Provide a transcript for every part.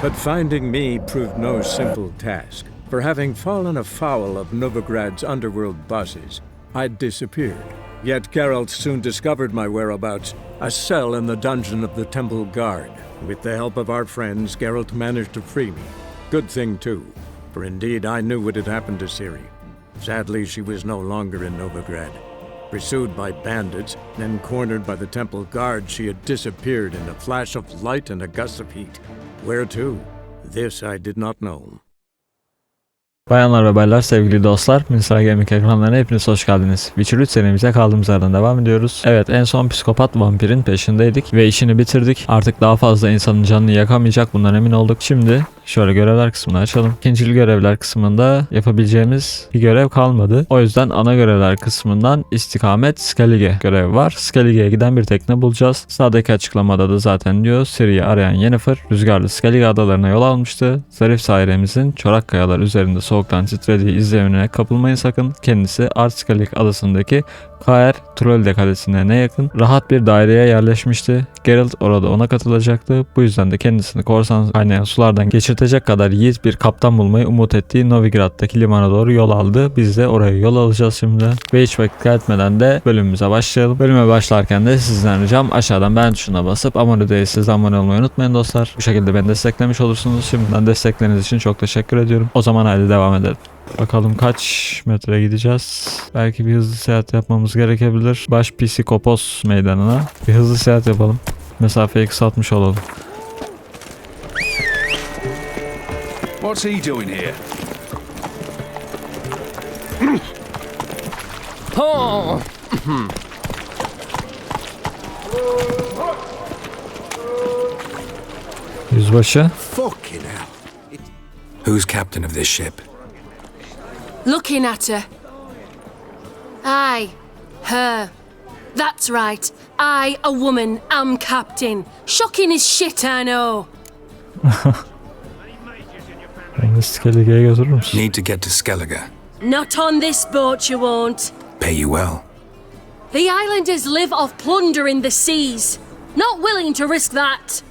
But finding me proved no simple task. For having fallen afoul of Novigrad's underworld bosses, I'd disappeared. Yet Geralt soon discovered my whereabouts, a cell in the dungeon of the Temple Guard. With the help of our friends, Geralt managed to free me. Good thing too, for indeed I knew what had happened to Ciri. Sadly, she was no longer in Novigrad. Pursued by bandits, then cornered by the Temple Guard, she had disappeared in a flash of light and a gust of heat. Where to? This I did not know. Bayanlar ve baylar, sevgili dostlar, Minsar Gaming ekranlarına hepiniz hoş geldiniz. Witcher 3 serimize kaldığımız yerden devam ediyoruz. Evet, en son psikopat vampirin peşindeydik ve işini bitirdik. Artık daha fazla insanın canını yakamayacak, bundan emin olduk. Şimdi şöyle görevler kısmını açalım. İkincil görevler kısmında yapabileceğimiz bir görev kalmadı. O yüzden ana görevler kısmından istikamet Skellige görevi var. Skellige'ye giden bir tekne bulacağız. Sağdaki açıklamada da zaten diyor, Ciri'yi arayan Yennefer rüzgarlı Skellige adalarına yol almıştı. Zarif sahiremizin çorak kayalar üzerinde soğuktan titrediği izlenimine kapılmayın sakın. Kendisi Artskellig adasındaki Kaer Trollde kalesine ne yakın rahat bir daireye yerleşmişti. Geralt orada ona katılacaktı. Bu yüzden de kendisini korsan kaynayan sulardan geçirtecek kadar yiğit bir kaptan bulmayı umut ettiği Novigrad'daki limana doğru yol aldı. Biz de oraya yol alacağız şimdi. Ve hiç vakit kaybetmeden de bölümümüze başlayalım. Bölüme başlarken de sizden ricam aşağıdan beğen tuşuna basıp abone değilseniz abone olmayı unutmayın dostlar. Bu şekilde beni desteklemiş olursunuz. Şimdiden destekleriniz için çok teşekkür ediyorum. O zaman haydi devam edelim. Bakalım kaç metre gideceğiz. Belki bir hızlı seyahat yapmamız gerekebilir. Baş psikopos meydanına bir hızlı seyahat yapalım. Mesafeyi kısaltmış olalım. What's he doing here? Yüzbaşı. Fucking hell. Who's captain of this ship? Looking at her. I, her. That's right. I, a woman, am captain. Shocking as shit, I know. Beni Skellige'ye götürür müsün? Need to get to Skellige. Not on this boat, you won't. Pay you well. The islanders live off plunder in the seas. Not willing to risk that.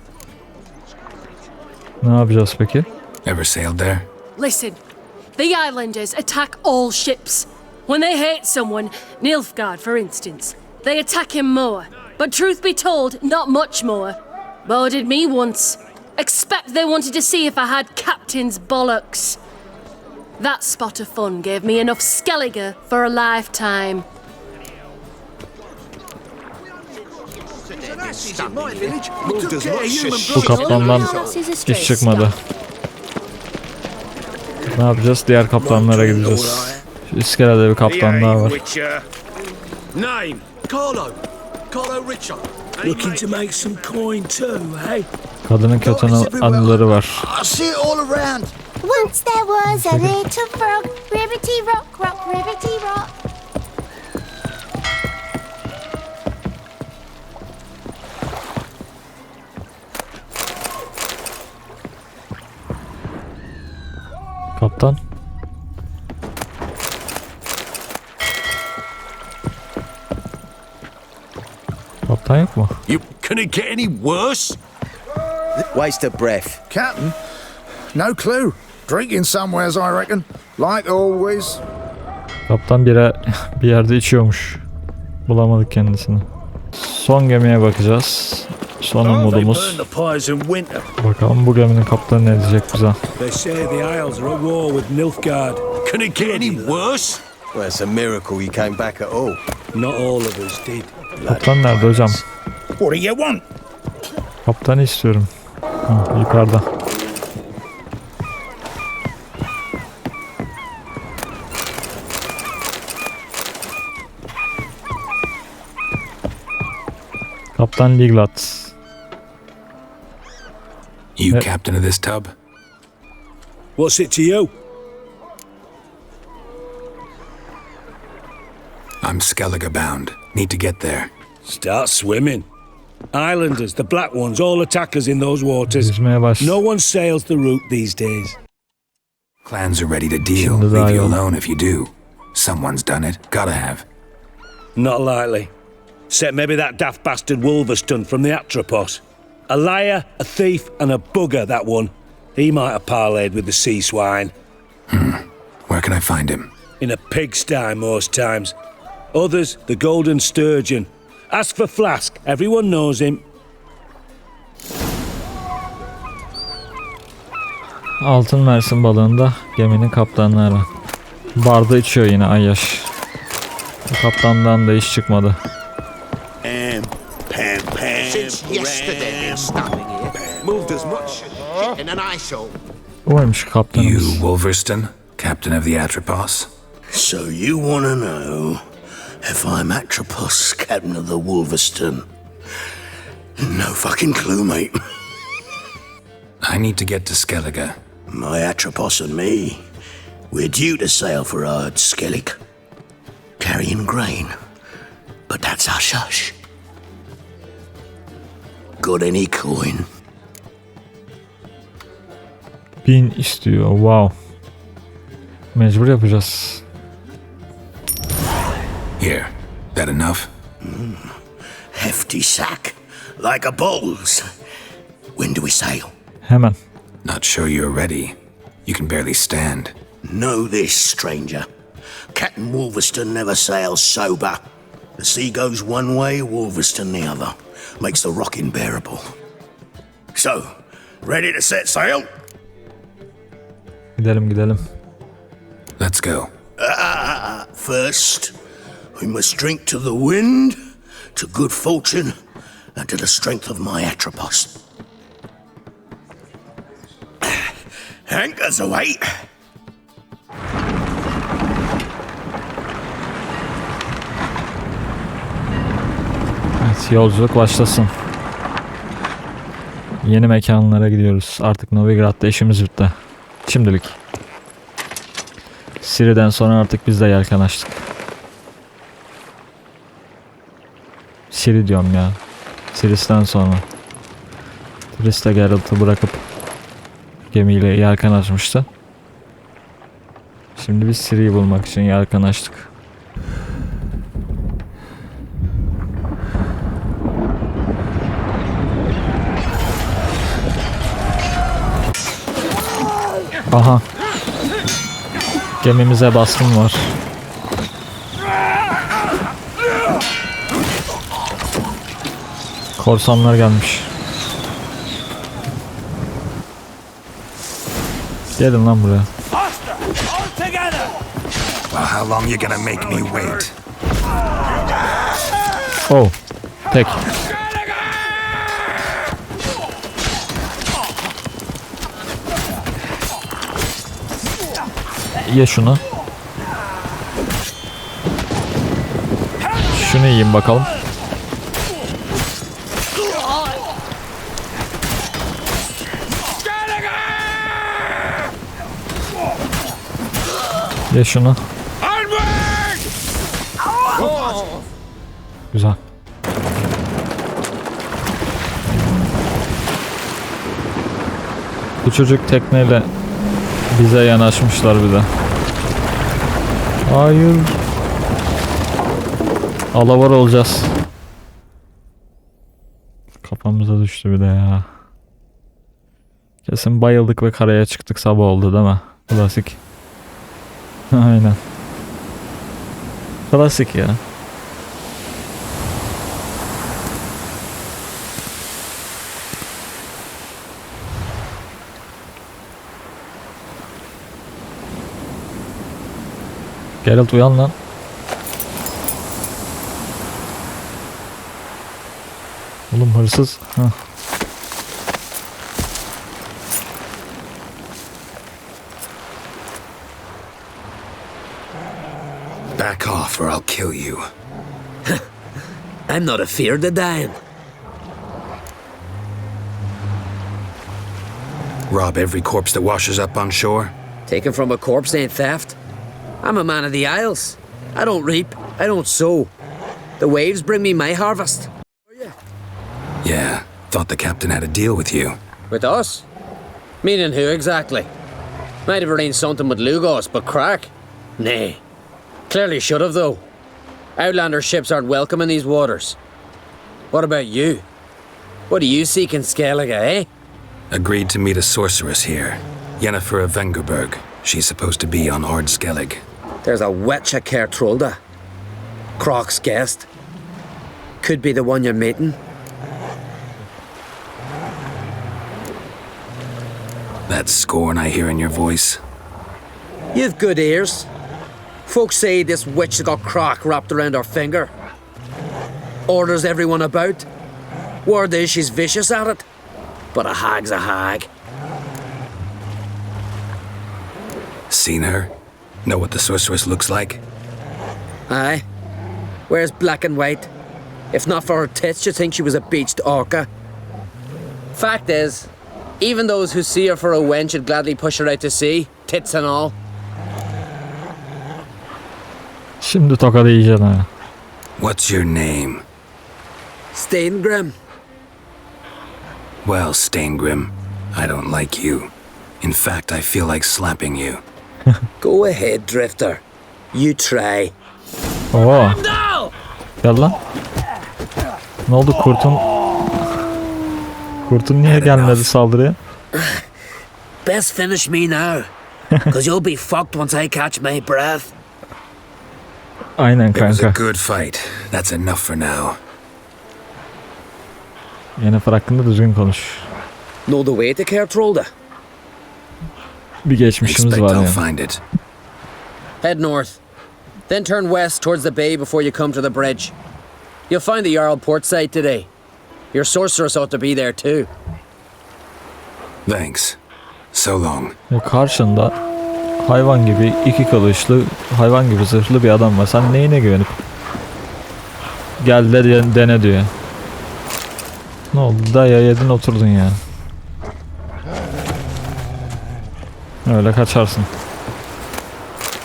Ne yapacağız peki? Ever sailed there? Listen, the islanders attack all ships. When they hate someone, Nilfgaard for instance, they attack him more. But truth be told, not much more. Boarded me once. Expect they wanted to see if I had captain's bollocks. That spot of fun gave me enough Skellige for a lifetime. Bu kaptandan hiç çıkmadı. Ne yapacağız? Diğer kaptanlara gideceğiz. Şu iskelede bir kaptan daha var. Name? Carlo Richard. Looking to make some coin too, hey? Kadının kötü anıları var. I see it all around. Once there was a little frog, ribbity rock, rock, ribbity rock. Kaptan. Kaptan yok mu? Can it get any worse? Waste of breath. Captain? No clue. Drinking somewheres, I reckon. Like always. Kaptan bir yerde içiyormuş. Bulamadık kendisini. Son gemiye bakacağız. Son umudumuz. Bakalım bu geminin kaptanı ne diyecek bize. They say the Isles are at war with Nilfgaard. Can it get any worse? Well, it's a miracle you came back at all. Not all of us did. Kaptan nerede hocam? What do you want? Kaptanı istiyorum. Yukarıda. Kaptan Liglat. You captain of this tub? What's it to you? I'm Skellige bound. Need to get there. Start swimming. Islanders, the black ones, all attack us in those waters. Yüzmeye baş. No one sails the route these days. Clans are ready to deal. Şimdi daha Leave you iyi. alone if you do. Someone's done it. Gotta have. Not likely. Except maybe that daft bastard Wolverston from the Atropos. A liar, a thief, and a bugger, that one. He might have parlayed with the sea swine. Where can I find him? In a pigsty most times. Others, the golden sturgeon. Ask for Flask. Everyone knows him. Altın Mersin balığında geminin kaptanları. Barda içiyor yine Ayyaş. Bu kaptandan da iş çıkmadı. Since yesterday they're stopping here. Moved as much shit in an ice hole. Oymuş kaptanımız. You, Wolverston, captain of the Atropos? So you want to know if I'm Atropos, captain of the Wolverston? No fucking clue, mate. I need to get to Skellige. My Atropos and me, we're due to sail for Ard Skellig, carrying grain. But that's hush-hush. Got any coin? 1000 istiyor. Wow. Mecbur yapacağız. Here. That enough? Hefty sack, like a bull's. When do we sail? Hemen. Not sure you're ready. You can barely stand. Know this, stranger. Captain Wolverston never sails sober. The sea goes one way, Wolverston the other. Makes the rocking bearable. So, ready to set sail? Gidelim. Let's go. First, we must drink to the wind, to good fortune, and to the strength of my Atropos. Anchors away! Evet, yolculuk başlasın. Yeni mekanlara gidiyoruz. Artık Novigrad'da işimiz bitti. Şimdilik. Siri'den sonra artık biz de yelken açtık. Siri diyorum ya. Siris'ten sonra. Siris de Geralt'ı bırakıp gemiyle yelken açmıştı. Şimdi biz Siri'yi bulmak için yelken açtık. Aha. Gemimize baskın var. Korsanlar gelmiş. Gelin lan buraya. Well, how long you gonna make me wait? Oh. Tek. Ye şunu. Şunu yiyeyim bakalım. Ye şunu. Güzel. Bu çocuk tekneyle bize yanaşmışlar bir de. Hayır. Alavar olacağız. Kafamıza düştü bir de ya. Kesin bayıldık ve karaya çıktık, sabah oldu değil mi? Klasik. Aynen. Klasik ya. Geralt uyan lan. Oğlum hırsız. Heh. Back off or I'll kill you. I'm not afeard of dying. Rob every corpse that washes up on shore? Taken from a corpse ain't theft. I'm a man of the Isles. I don't reap, I don't sow. The waves bring me my harvest. Yeah, thought the captain had a deal with you. With us? Meaning who exactly? Might have arranged something with Lugos, but crack? Nay. Clearly should have, though. Outlander ships aren't welcome in these waters. What about you? What do you seek in Skellige, eh? Agreed to meet a sorceress here. Yennefer of Vengerberg. She's supposed to be on Ardskellig. There's a witch at Kertrolda. Croc's guest. Could be the one you're meeting. That scorn I hear in your voice. You've good ears. Folks say this witch has got croc wrapped around her finger. Orders everyone about. Word is she's vicious at it. But a hag's a hag. Seen her? Know what the sorceress looks like? Aye. Wears black and white. If not for her tits, you'd think she was a beached orca. Fact is, even those who see her for a wench would gladly push her out to sea, tits and all. Şimdi tokadı yiyeceksin ha. What's your name? Steingrim. Well, Steingrim, I don't like you. In fact, I feel like slapping you. Go ahead, Drifter. You try. Oo. Gel lan. Ne oldu kurtun? Kurtun niye gelmedi saldırıya? Best finish me now, cause you'll be fucked once I catch my breath. Aynen It was a kanka. good fight. That's enough for now. Yennefer hakkında düzgün konuş. Know the way to Kertrolda? Bir geçmişimiz Expect var I'll yani. find it. Head north, then turn west towards the bay before you come to the bridge. You'll find the Jarl port site today. Your sorceress ought to be there too. Thanks. So long. Karşında hayvan gibi iki kılıçlı, hayvan gibi zırhlı bir adam var. Sen neyine güvenip? Gel de dene diyor. Ne oldu? Daya yedin oturdun ya. Öyle kaçarsın.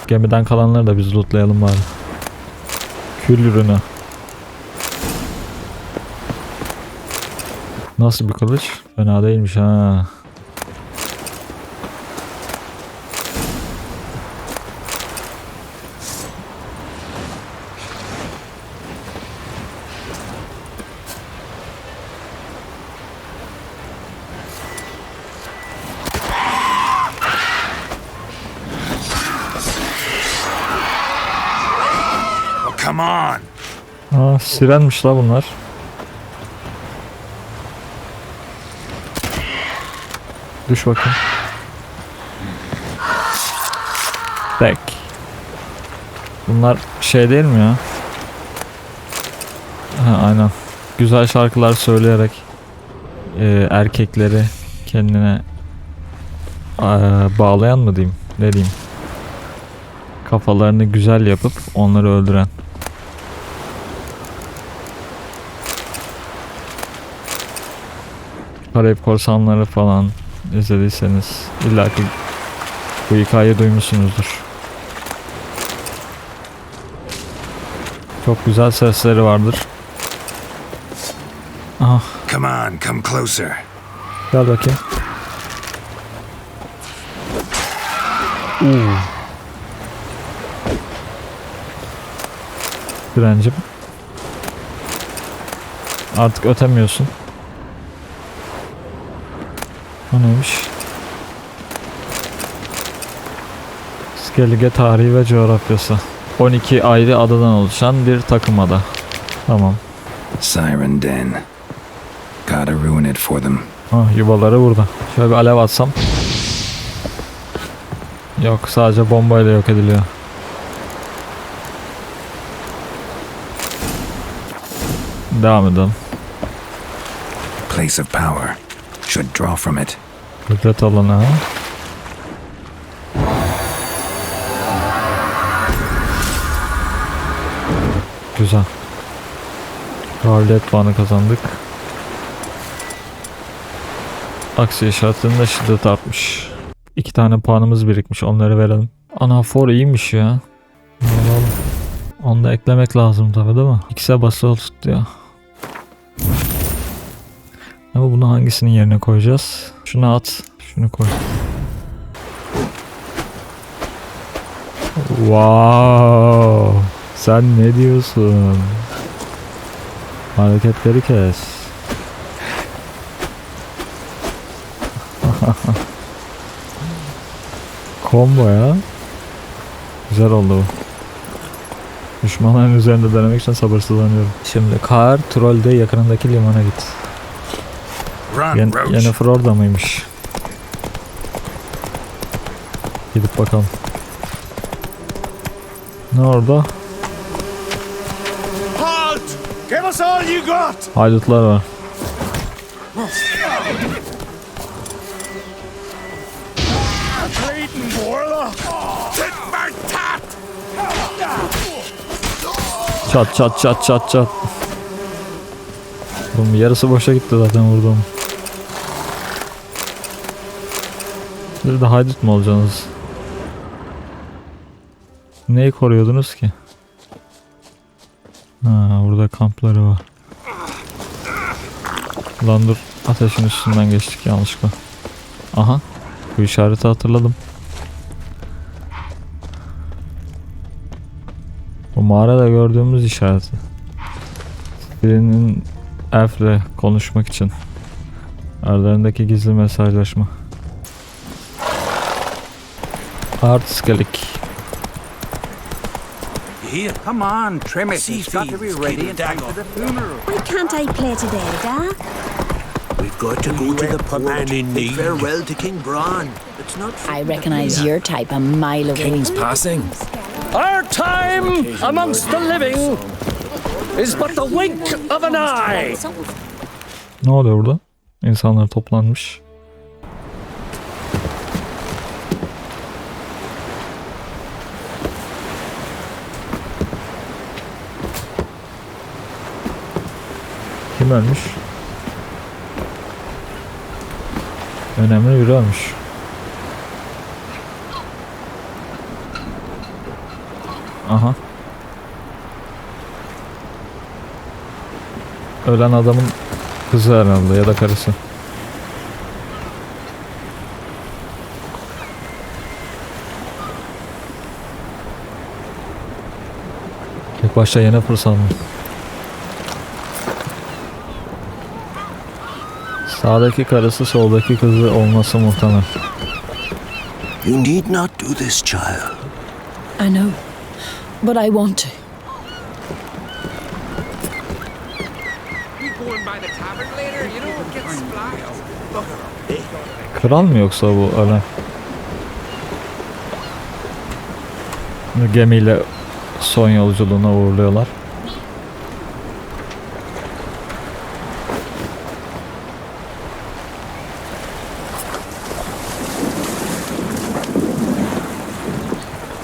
Gemiden kalanları da biz lootlayalım bari. Kül ürünü. Nasıl bir kılıç? Fena değilmiş ha. Come on. Aa, sirenmiş la bunlar. Düş bakayım. Tek. Bunlar şey değil mi ya? Ha, aynen. Güzel şarkılar söyleyerek erkekleri kendine bağlayan mı diyeyim? Ne diyeyim? Kafalarını güzel yapıp onları öldüren. Karayip Korsanları falan izlediyseniz illaki bu hikayeyi duymuşsunuzdur. Çok güzel sesleri vardır. Ah. Come on, come closer. Gel bakayım. Direncim. Artık ötemiyorsun. O neymiş? Skellige tarihi ve coğrafyası. 12 ayrı adadan oluşan bir takım ada. Tamam. Siren Den. Gotta ruin it for them. Ah, yuvaları burada. Şöyle bir alev atsam. Yok, sadece bombayla yok ediliyor. Devam edelim. Place of power. Should draw from it. Kudret alanı ha. Güzel. Kraliyet puanı kazandık. Aksi işaretinde şiddet artmış. 2 tane puanımız birikmiş, onları verelim. Anafor iyiymiş ya. Onu da eklemek lazım tabi, değil mi? X'e basılı tuttu ya. Ama bunu hangisinin yerine koyacağız? Şunu at. Şunu koy. Wow. Sen ne diyorsun? Hareketleri kes. Combo ya. Güzel oldu bu. Düşmanların üzerinde denemek için sabırsızlanıyorum. Şimdi kar trolde yakınındaki limana git. Yennefer orada mıymış? Gidip bakalım. Ne orada? Halt! Give us all you got! Haydutlar var. Çat çat çat çat çat. Oğlum yarısı boşa gitti zaten vurdum. Bir de haydut mu olacaksınız? Neyi koruyordunuz ki? Ha, burada kampları var. Lan dur, ateşin üstünden geçtik yanlışlıkla. Aha, bu işareti hatırladım. Bu mağarada gördüğümüz işareti. Birinin elfle konuşmak için. Aralarındaki gizli mesajlaşma. Artskelik. Here, come on, trim it. It's got to be ready in time for the funeral. Why can't I play today, Dad? We've got to go to the port. Bid farewell to King Bran. It's not. I recognize your type a mile away. King's passing. Our time amongst the living is but the wink of an eye. Ne oluyor burada? İnsanlar toplanmış. Kim ölmüş? Önemli biri ölmüş. Aha. Ölen adamın kızı herhalde ya da karısı. İlk başta Yennefer sandım. Sağdaki karısı, soldaki kızı olması muhtemel. You need not do this, child. I know, but I want to. Kral mı yoksa bu ölen? Gemiyle son yolculuğuna uğurluyorlar.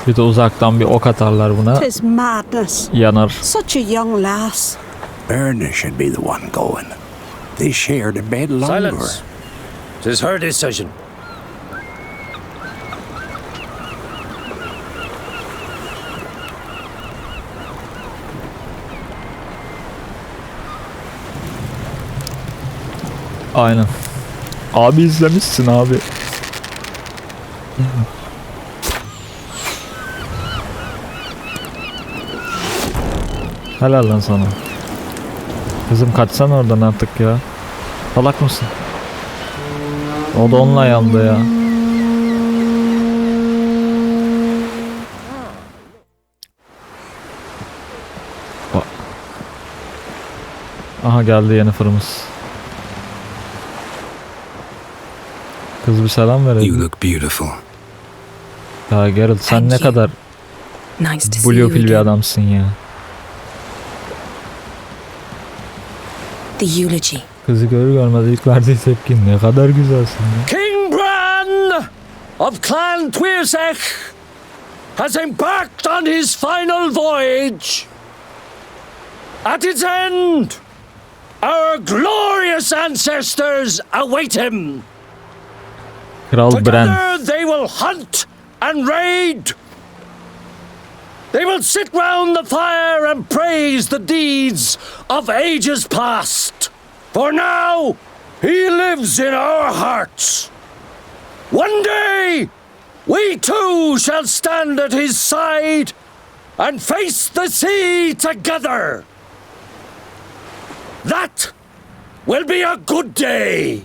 Bir de uzaktan bir ok atarlar buna. Yanar. Such a young lass. Erna should be the one going. They shared a bed longer. Silence. Tis her decision. Aynen. Abi izlemişsin abi. Helal lan sana. Kızım kaçsan oradan artık ya. Salak mısın? O da onunla yandı ya. Aha geldi Yennefer'ımız. Kız bir selam verelim. You look beautiful. Ya Geralt sen ne kadar blue pill bir adamsın ya. The eulogy. Kızı görür görmez ilk verdiği tepki ne kadar güzelsin ya. King Bran of Clan Twirsech has embarked on his final voyage. At its end, our glorious ancestors await him. Kral Bran. Together they will hunt and raid. They will sit round the fire and praise the deeds of ages past. For now, he lives in our hearts. One day, we too shall stand at his side and face the sea together. That will be a good day.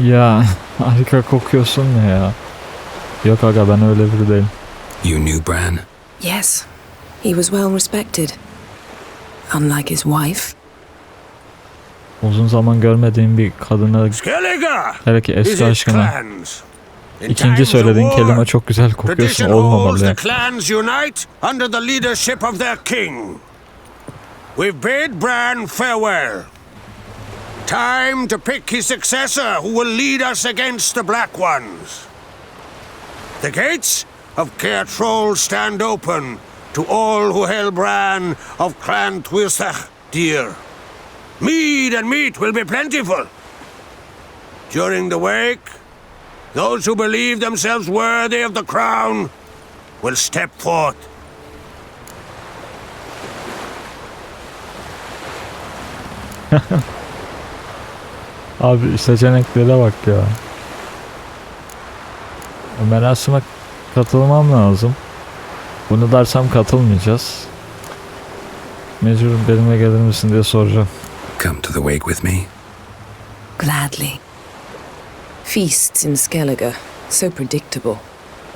Ya harika kokuyorsun ne ya? Yok aga, ben öyle biri değilim. You knew Bran? Yes, he was well respected. Unlike his wife. Uzun zaman görmediğim bir kadına, hele ki eski aşkına. İkinci söylediğin kelime çok güzel kokuyorsun olmamalı ya. Clans unite under the leadership of their king. We've bid Bran farewell. Time to pick his successor who will lead us against the Black Ones. The gates of Caertroll stand open to all who hail Bran of Clan Twisach dear. Mead and meat will be plentiful. During the wake, those who believe themselves worthy of the crown will step forth. Abi seçeneklere bak ya. Merasime katılmam lazım. Bunu dersem katılmayacağız. Mecbur benimle gelir misin diye soracağım. Come to the wake with me? Gladly. Feasts in Skellige, so predictable.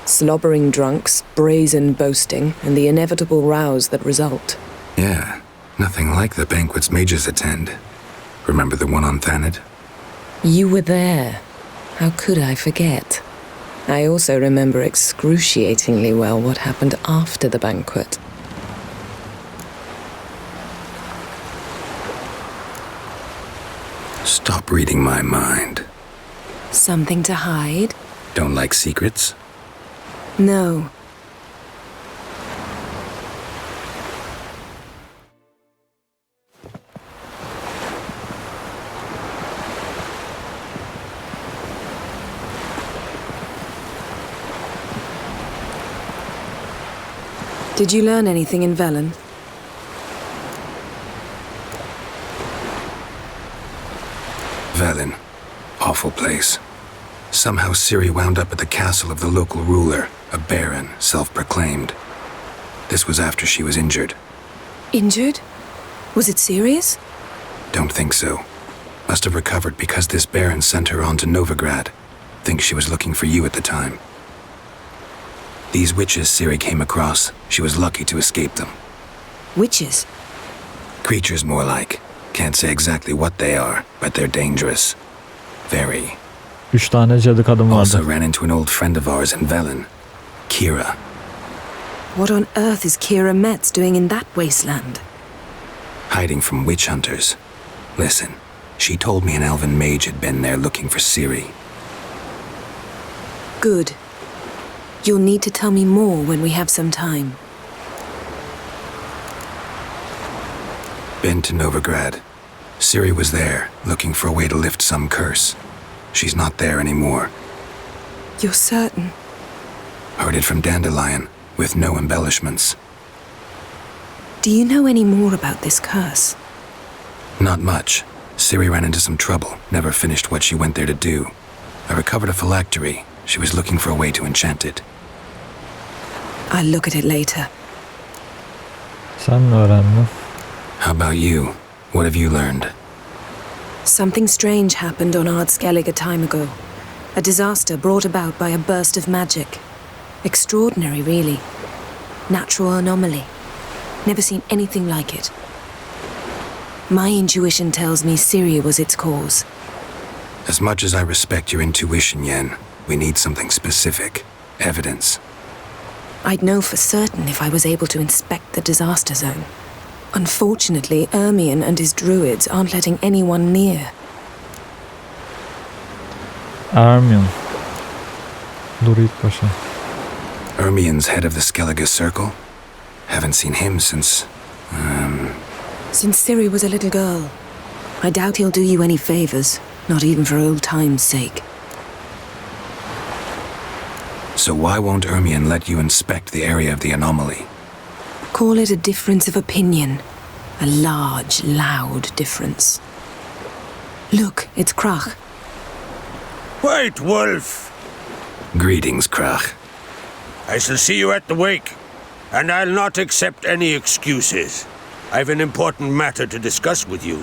Slobbering drunks, brazen boasting, and the inevitable rows that result. Yeah, nothing like the banquets mages attend. Remember the one on Thanedd? You were there. How could I forget? I also remember excruciatingly well what happened after the banquet. Stop reading my mind. Something to hide? Don't like secrets? No. Did you learn anything in Velen? Velen. Awful place. Somehow Ciri wound up at the castle of the local ruler, a baron, self-proclaimed. This was after she was injured. Injured? Was it serious? Don't think so. Must have recovered because this baron sent her on to Novigrad. Think she was looking for you at the time. These witches Ciri came across, she was lucky to escape them. Witches? Creatures more like. Can't say exactly what they are, but they're dangerous. Very. 3 tane cadı kadın vardı. Also ran into an old friend of ours in Velen, Kira. What on earth is Kira Metz doing in that wasteland? Hiding from witch hunters. Listen, she told me an elven mage had been there looking for Ciri. Good. You'll need to tell me more when we have some time. Been to Novigrad. Ciri was there, looking for a way to lift some curse. She's not there anymore. You're certain? Heard it from Dandelion, with no embellishments. Do you know any more about this curse? Not much. Ciri ran into some trouble, never finished what she went there to do. I recovered a phylactery. She was looking for a way to enchant it. I'll look at it later. Sen öğrendin. How about you? What have you learned? Something strange happened on Ardskellig a time ago. A disaster brought about by a burst of magic. Extraordinary, really. Natural anomaly. Never seen anything like it. My intuition tells me Ciri was its cause. As much as I respect your intuition, Yen, we need something specific. Evidence. I'd know for certain if I was able to inspect the disaster zone. Unfortunately, Ermion and his druids aren't letting anyone near. Ermion. Dur ilk başa. Ermion's head of the Skellige Circle? Haven't seen him since... Since Ciri was a little girl. I doubt he'll do you any favors, not even for old time's sake. So why won't Ermion let you inspect the area of the anomaly? Call it a difference of opinion. A large, loud difference. Look, it's Krach. White Wolf! Greetings, Krach. I shall see you at the wake, and I'll not accept any excuses. I've an important matter to discuss with you.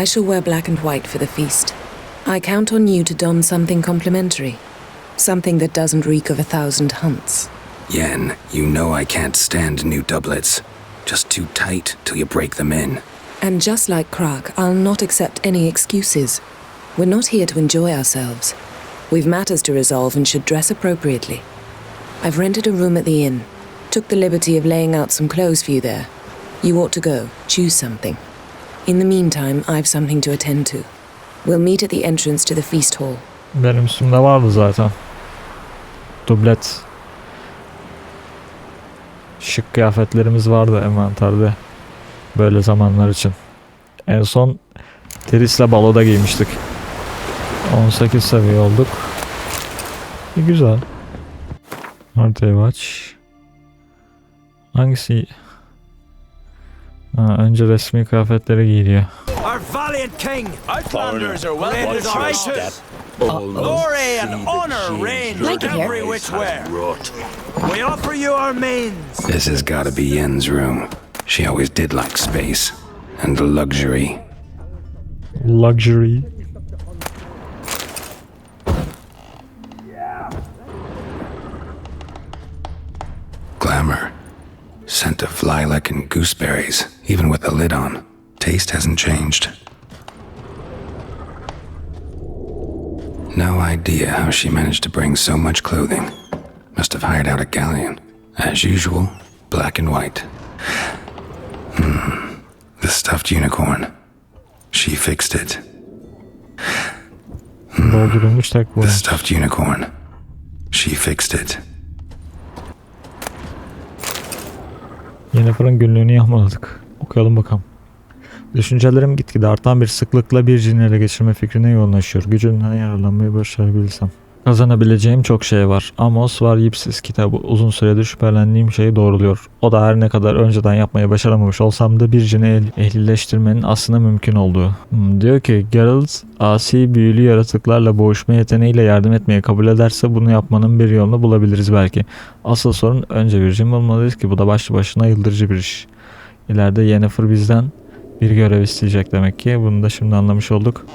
I shall wear black and white for the feast. I count on you to don something complimentary. Something that doesn't reek of 1,000 hunts. Yen, you know I can't stand new doublets. Just too tight till you break them in. And just like Krak, I'll not accept any excuses. We're not here to enjoy ourselves. We've matters to resolve and should dress appropriately. I've rented a room at the inn. Took the liberty of laying out some clothes for you there. You ought to go. Choose something. In the meantime, I've something to attend to. We'll meet at the entrance to the feast hall. Benim üstümde vardı zaten. Dublet. Şık kıyafetlerimiz vardı envanterde. Böyle zamanlar için. En son Teris'le baloda giymiştik. 18 seviye olduk. Güzel. Haritayı aç. Hangisi? Önce resmi kıyafetleri giyiliyor. Our valiant king! Outlanders are welcome to traitors! Glory and honor reign every which way. We offer you our mains. This has gotta be Yen's room. She always did like space. And luxury. Luxury. Glamour. Scent of lilac and gooseberries, even with the lid on. Taste hasn't changed. No idea how she managed to bring so much clothing. Must have hired out a galleon. As usual, black and white. The stuffed unicorn. She fixed it. The stuffed unicorn. She fixed it. Yennefer'in günlüğünü yağmaladık. Okuyalım bakalım. Düşüncelerim gitgide artan bir sıklıkla bir cini ele geçirme fikrine yoğunlaşıyor. Gücünden yararlanmayı başarabilsem. Kazanabileceğim çok şey var. Amos var Yipsiz kitabı uzun süredir şüphelendiğim şeyi doğruluyor. O da her ne kadar önceden yapmayı başaramamış olsam da bir cini ehlileştirmenin aslında mümkün olduğu. Diyor ki Geralt asi büyülü yaratıklarla boğuşma yeteneğiyle yardım etmeye kabul ederse bunu yapmanın bir yolunu bulabiliriz belki. Asıl sorun önce bir cin bulmalıyız ki bu da başlı başına yıldırıcı bir iş. İleride Yennefer bizden bir görev isteyecek demek ki. Bunu da şimdi anlamış olduk.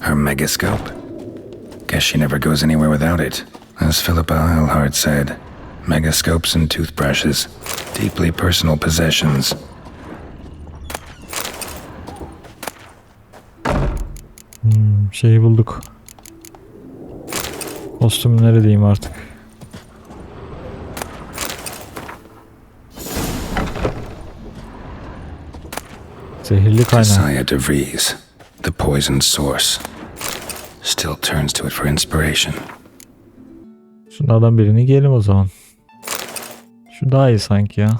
Her megascope? Guess she never goes anywhere without it. As Philippa Eilhart said, megascopes and toothbrushes, deeply personal possessions. Şeyi bulduk. Kostümleri diyeyim artık. Zehirli kaynağı. The poison source. Still turns to it for inspiration. Şunlardan birini giyelim o zaman. Şu daha iyi sanki ya.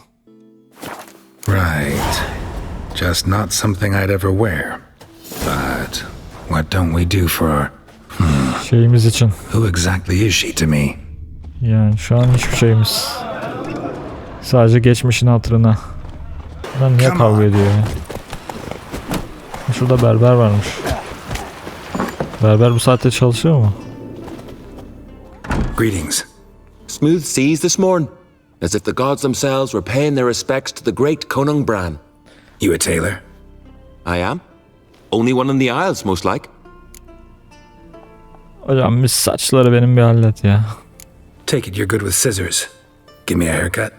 Right. Just not something I'd ever wear. But what don't we do for our... Şeyimiz için. Who exactly is she to me? Yani şu an hiçbir şeyimiz. Sadece geçmişin hatırına. Lan niye kavga ediyor ya? Şurada berber varmış. Berber bu saatte çalışıyor mu? Greetings. Smooth seas this morning, as if the gods themselves were paying their respects to the great Conung Bran. You a tailor? I am. Only one in the Isles, most like. Hocam biz saçları benim bir hallet ya. Take it you're good with scissors. Give me a haircut.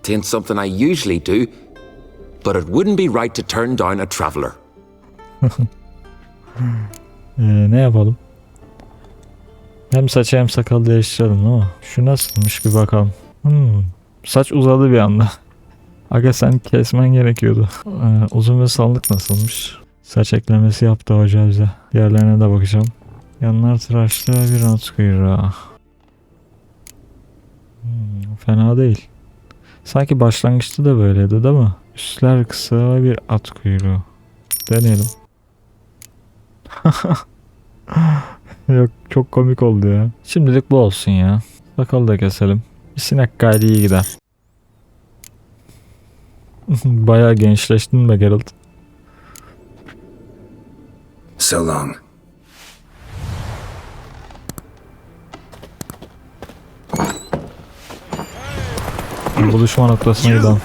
Tain't something I usually do, but it wouldn't be right to turn down a traveller. Ne yapalım? Hem saçı hem sakal değiştirelim ama şu nasılmış bir bakalım. Saç uzadı bir anda. Aga sen kesmen gerekiyordu. Uzun ve sallık nasılmış? Saç eklemesi yaptı hoca bize. Diğerlerine de bakacağım. Yanlar tıraşlı bir at kuyruğu. Fena değil. Sanki başlangıçta da böyleydi değil mi? Üstler kısa bir at kuyruğu. Deneyelim. Yok çok komik oldu ya. Şimdilik bu olsun ya. Sakalı da keselim. Bir sinek gayri iyi gider. Bayağı gençleştin be Geralt. So long. Buluşma noktasına gidelim.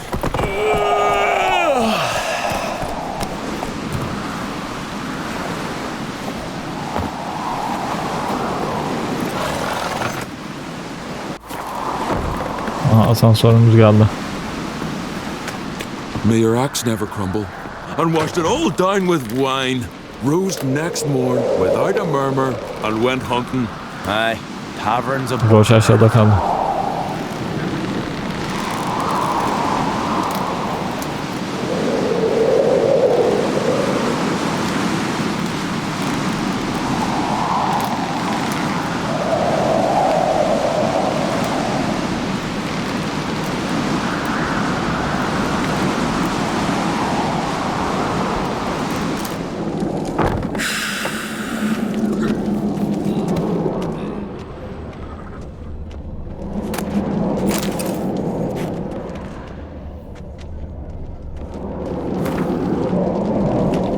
Aha, asansörümüz geldi. May your axe never crumble, and watched it all down with wine. Rose next morn without a murmur, and went hunting. Aye, taverns of... Roş aşağıda kaldı.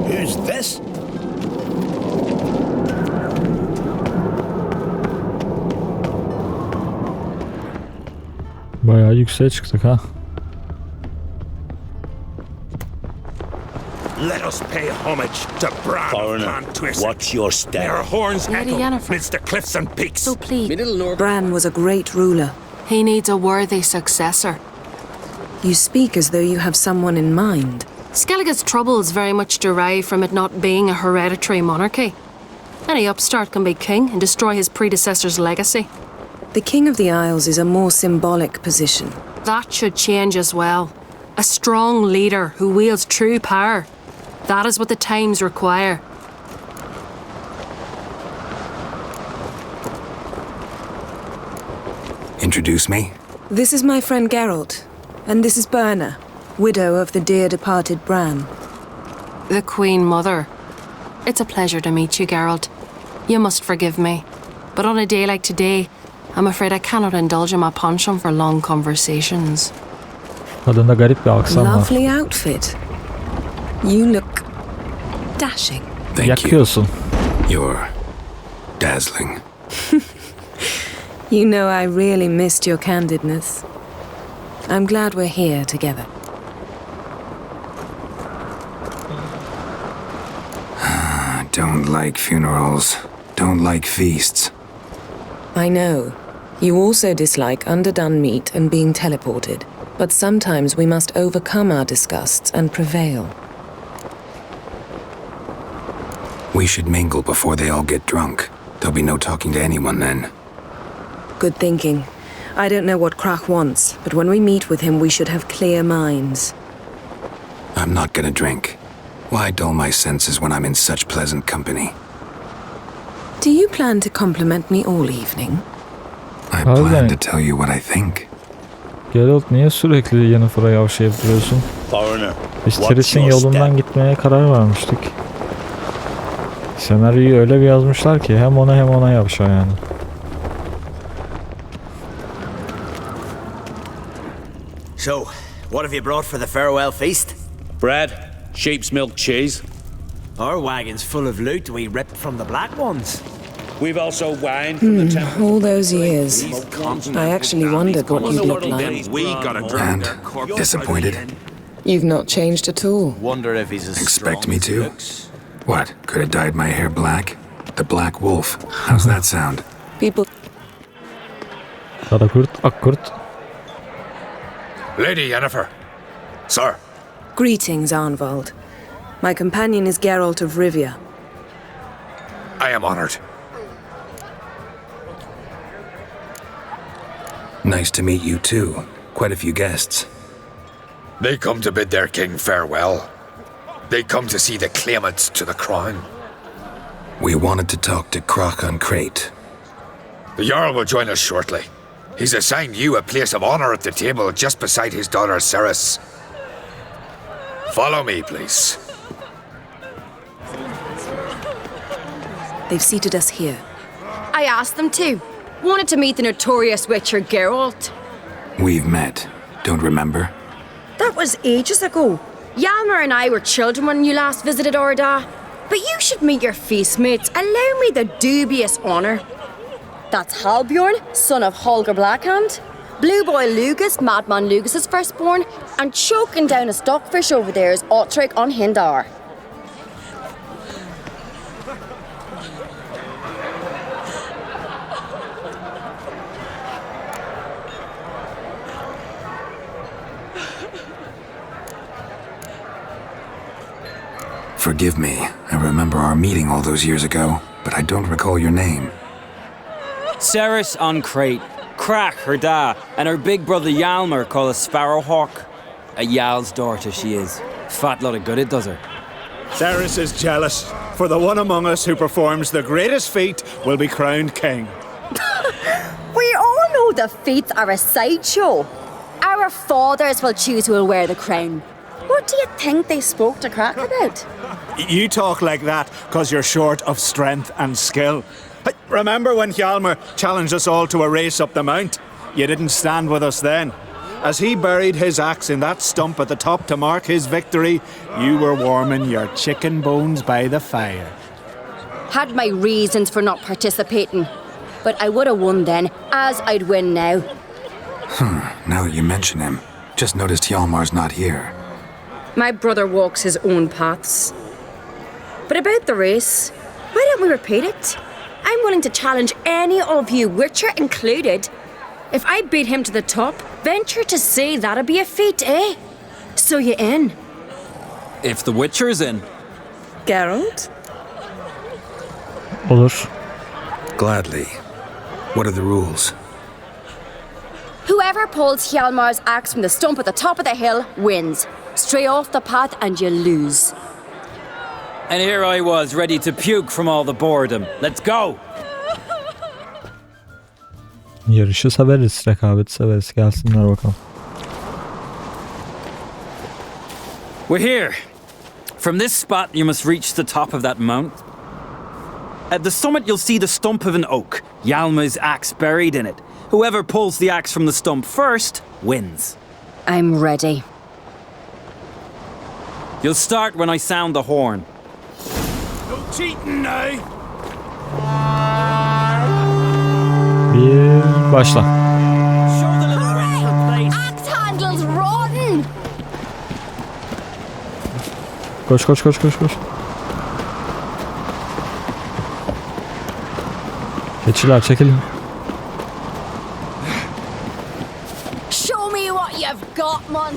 Who's this? Bayağı yükseğe çıktık ha. Let us pay homage to Bran Foreigner, watch your step. Their horns Lady echo Yennefer. midst the cliffs and peaks. So please, Bran was a great ruler. he needs a worthy successor. You speak as though you have someone in mind. Skellige's troubles very much derive from it not being a hereditary monarchy. Any upstart can be king and destroy his predecessor's legacy. The King of the Isles is a more symbolic position. That should change as well. A strong leader who wields true power. That is what the times require. Introduce me? This is my friend Geralt, and this is Berna, widow of the dear departed Bran. The Queen Mother. It's a pleasure to meet you, Geralt. You must forgive me, but on a day like today, I'm afraid I cannot indulge in my penchant for long conversations. Kadında garip bir aksan var. Lovely outfit. You look dashing. Thank Yakıyorsun. you. You're dazzling. You know I really missed your candidness. I'm glad we're here together. Don't like funerals. Don't like feasts. I know. You also dislike underdone meat and being teleported. But sometimes we must overcome our disgusts and prevail. We should mingle before they all get drunk. There'll be no talking to anyone then. Good thinking. I don't know what Krach wants, but when we meet with him we should have clear minds. I'm not gonna drink. Why dull my senses when I'm in such pleasant company? Do you plan to compliment me all evening? I plan to tell you what I think. Geralt niye sürekli Yennefer'a yavşayıp duruyorsun? Foreigner, Biz watch Triss'in your yolundan step. gitmeye karar vermiştik. Senaryoyu öyle bir yazmışlar ki hem ona hem ona yavşa yani. So, what have you brought for the farewell feast? Bread, sheep's milk cheese. Our wagon's full of loot we ripped from the black ones. We've also wine from the temple. All those years. I actually wondered what you'd look like. And disappointed? You've not changed at all. Wonder if he's as Expect strong me as he to? looks. What? Could have dyed my hair black? The Black Wolf. How's that sound? People... Kara kurt, ak kurt. Lady Yennefer. Sir. Greetings, Arnvald. My companion is Geralt of Rivia. I am honored. Nice to meet you too. Quite a few guests. They come to bid their king farewell. They come to see the claimants to the crown. We wanted to talk to Krach on Crate. The Jarl will join us shortly. He's assigned you a place of honor at the table just beside his daughter Ceres. Follow me, please. They've seated us here. I asked them to. Wanted to meet the notorious witcher Geralt. We've met. Don't remember? That was ages ago. Yalmer and I were children when you last visited Orda. But you should meet your feast mates. Allow me the dubious honour. That's Halbjorn, son of Holger Blackhand. Blue Boy Lugus, Madman Lugus' firstborn. And choking down a stockfish over there is Otric on Hindar. Forgive me. I remember our meeting all those years ago, but I don't recall your name. Ceres on Crate, Crack her da, and her big brother Yalmer called a Sparrowhawk. A Yal's daughter she is. Fat lot of good it does her. Ceres is jealous, for the one among us who performs the greatest feat will be crowned king. We all know the feats are a sideshow. Our fathers will choose who will wear the crown. What do you think they spoke to Crack about? You talk like that because you're short of strength and skill. Hey, remember when Hjalmar challenged us all to a race up the mount? You didn't stand with us then. As he buried his axe in that stump at the top to mark his victory, you were warming your chicken bones by the fire. Had my reasons for not participating. But I would have won then, as I'd win now. Now that you mention him, just noticed Hjalmar's not here. My brother walks his own paths. But about the race, why don't we repeat it? I'm willing to challenge any of you, Witcher included. If I beat him to the top, venture to say that'd be a feat, eh? So you in? If the Witcher's in. Geralt? Olur. Gladly. What are the rules? Whoever pulls Hjalmar's axe from the stump at the top of the hill wins. Stray off the path and you lose. And here I was, ready to puke from all the boredom. Let's go! Yarışı severiz, rekabeti severiz. Gelsinler bakalım. We're here. From this spot, you must reach the top of that mount. At the summit, you'll see the stump of an oak, Hjalmar's axe buried in it. Whoever pulls the axe from the stump first wins. I'm ready. You'll start when I sound the horn. No cheating now. Bir başla. Axe handles rotten! Koş koş koş koş koş. Keçiler çekilin. Show me what you've got, man!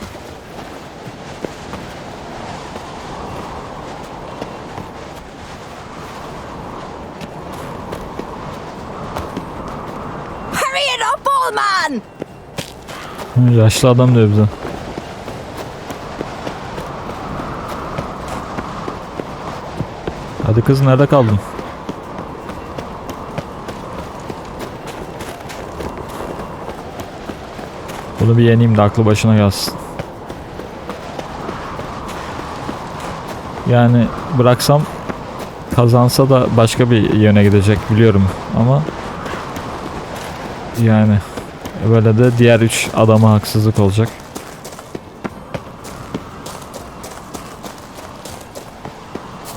Hurry it up, old man! Yaşlı adam diyor bize. Hadi kız, nerede kaldın? Bunu bir yeneyim de aklı başına gelsin. Yani bıraksam kazansa da başka bir yöne gidecek biliyorum ama yani böyle de diğer 3 adama haksızlık olacak.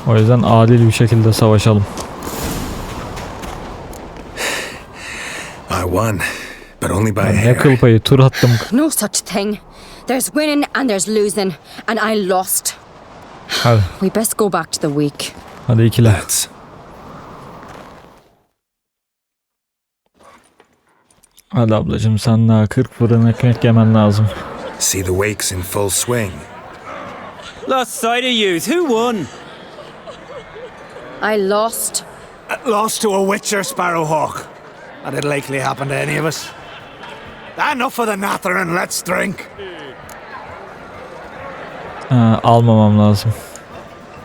O yüzden adil bir şekilde savaşalım. I won, but only by a Ne hair. kıl payı, tur attım. No such thing. There's winning and there's losing, and I lost. Hadi. We best go back to the week. Hadi ikile. Hadi ablacığım, sen daha 40 fırın ekmek yemen lazım. See the wakes in full swing. Lost sight of yous. Who won? I lost. Lost to a Witcher, Sparrowhawk. That'd likely happen to any of us. Enough of the nattering, let's drink. Almamam lazım.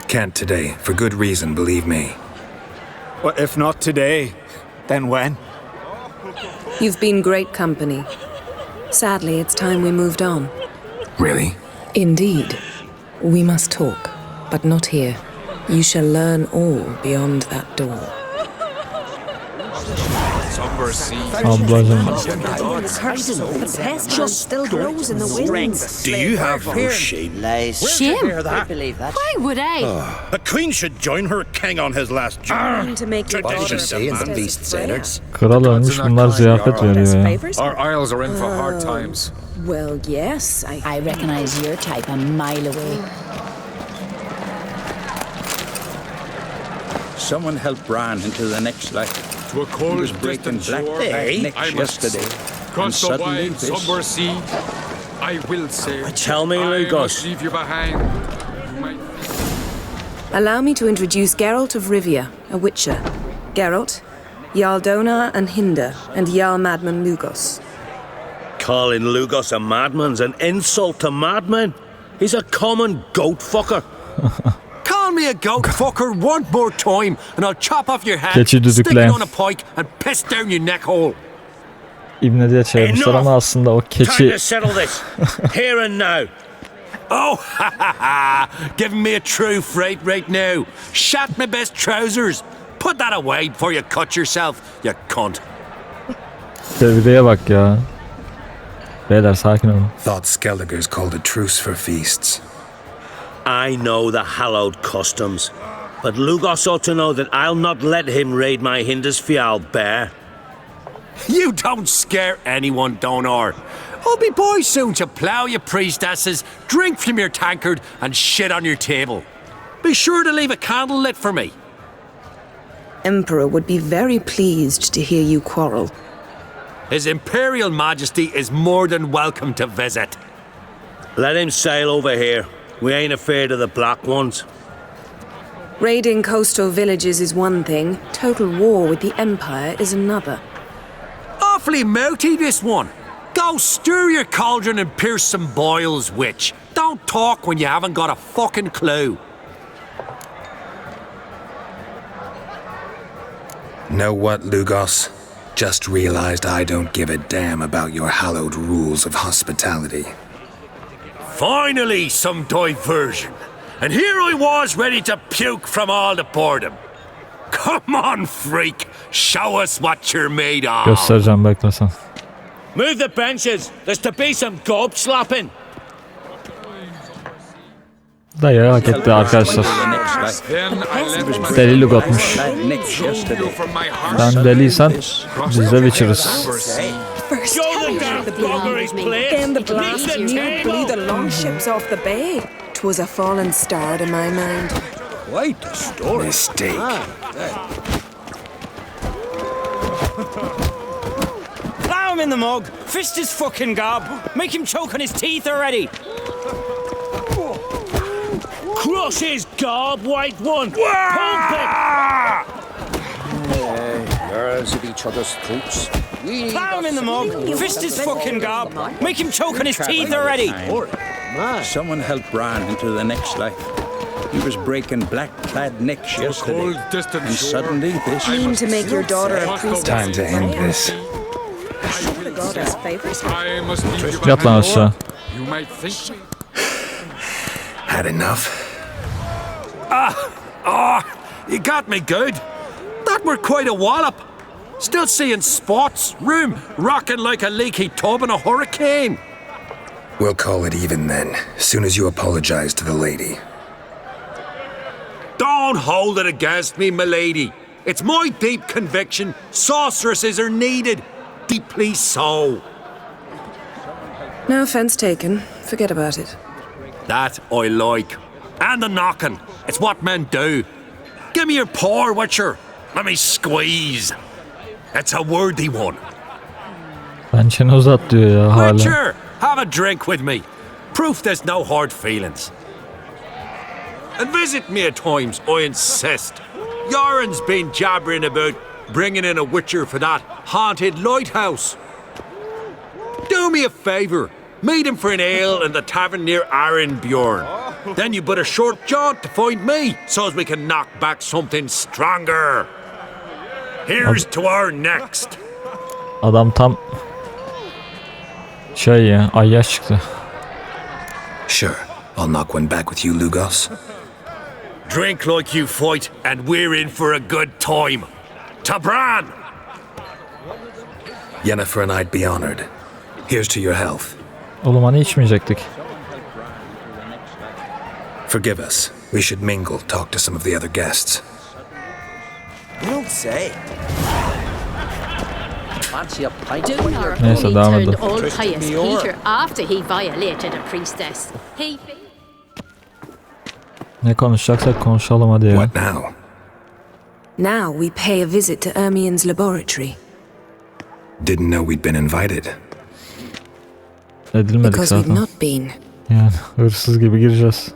Can't today, for good reason, believe me. Well, if not today, then when? You've been great company. Sadly, it's time we moved on. Really? Indeed. We must talk, but not here. You shall learn all beyond that door. Ablacığım. Do you have no shame? Shame? Why would I? A queen should join her king on his last journey. What did you say in the beast's innards? Kral ölmüş, bunlar ziyafet veriyor ya. Our isles are in for hard times. Well, yes, I recognize your type a mile away. Someone help Bran into the next life. To a cold, He was breaking distant black shore, necks I must yesterday. cross the suddenly wide, this. somber sea. I will sail. Tell me, I Lugos. must leave you behind. You might... Allow me to introduce Geralt of Rivia, a witcher. Geralt, Jarl Donar and Hinder, and Jarl Madman Lugos. Calling Lugos a madman's an insult to madmen. He's a common goat fucker. Call me a goat fucker one more time and I'll chop off your head, Keçi stick it düdükleyen. on a pike and piss down your neck hole. İbne diye çevirmişler ama aslında o Time keçi... to settle this. Here and now. Oh, ha ha ha! Giving me a true fright right now. Shat my best trousers. Put that away before you cut yourself, you cunt. Sevdiğe bak ya. Beyler sakin olun. Thought Skelligers called a truce for feasts. I know the hallowed customs, but Lugos ought to know that I'll not let him raid my Hinder's Fial bear. You don't scare anyone, Donar. I'll be boys soon to plough your priestesses, drink from your tankard, and shit on your table. Be sure to leave a candle lit for me. Emperor would be very pleased to hear you quarrel. His Imperial Majesty is more than welcome to visit. Let him sail over here. We ain't afraid of the black ones. Raiding coastal villages is one thing, total war with the Empire is another. Awfully mouty, this one. Go stir your cauldron and pierce some boils, witch. Don't talk when you haven't got a fucking clue. Know what, Lugos? Just realized I don't give a damn about your hallowed rules of hospitality. Finally, some diversion. And here I was ready to puke from all the boredom. Come on, freak. Show us what you're made of. Göstereceğim, bekle sen. Move the benches. There's to be some gob slapping. Dayı hak etti arkadaşlar. Deli Lugot'muş. Ben deliysen biz de Witcher'ız. First then the blast near blew the longships off the bay. 'Twas a fallen star to my mind. Quite a story. Mistake. Plow him in the mug. Fist his fucking gob. Make him choke on his teeth already. Crush his gob, white one. Pump it. Girls at each other's throats. Plow him in the mug. Fist his fucking gob. Make him choke on his teeth already. Someone helped Bran into the next life. He was breaking black-clad necks yesterday, and suddenly this... Keen to make your daughter a priestess. Time to end this. Yat lan aşağı. Had enough? You got me good. That were quite a wallop. Still seeing spots, room rocking like a leaky tub in a hurricane. We'll call it even then, soon as you apologize to the lady. Don't hold it against me, milady. It's my deep conviction sorceresses are needed. Deeply so. No offense taken. Forget about it. That I like. And the knocking. It's what men do. Give me your paw, Witcher. Let me squeeze. It's a worthy one. Ben çene uzat diyor ya hala. Witcher, have a drink with me. Proof there's no hard feelings. And visit me at times, I insist. Yoren's been jabbering about bringing in a Witcher for that haunted lighthouse. Do me a favour. Meet him for an ale in the tavern near Arenbjorn. Then you but a short jaunt to find me, so as we can knock back something stronger. Here's to our next. Adam tam şey ya, ayyaş çıktı. Sure, I'll knock one back with you, Lugos. Drink like you fight, and we're in for a good time. To Bran! Yennefer and I'd be honored. Here's to your health. Oğlum hani içmeyecektik. Forgive us. We should mingle, talk to some of the other guests. You don't say. Fancy a pint when you're Neyse devam edelim. Old pious Peter after he violated a priestess. He... Ne konuşacaksak konuşalım hadi ya. What now? Now we pay a visit to Ermien's laboratory. Didn't know we'd been invited. Edilmedik Because we've zaten. not been. Yani hırsız gibi gireceğiz.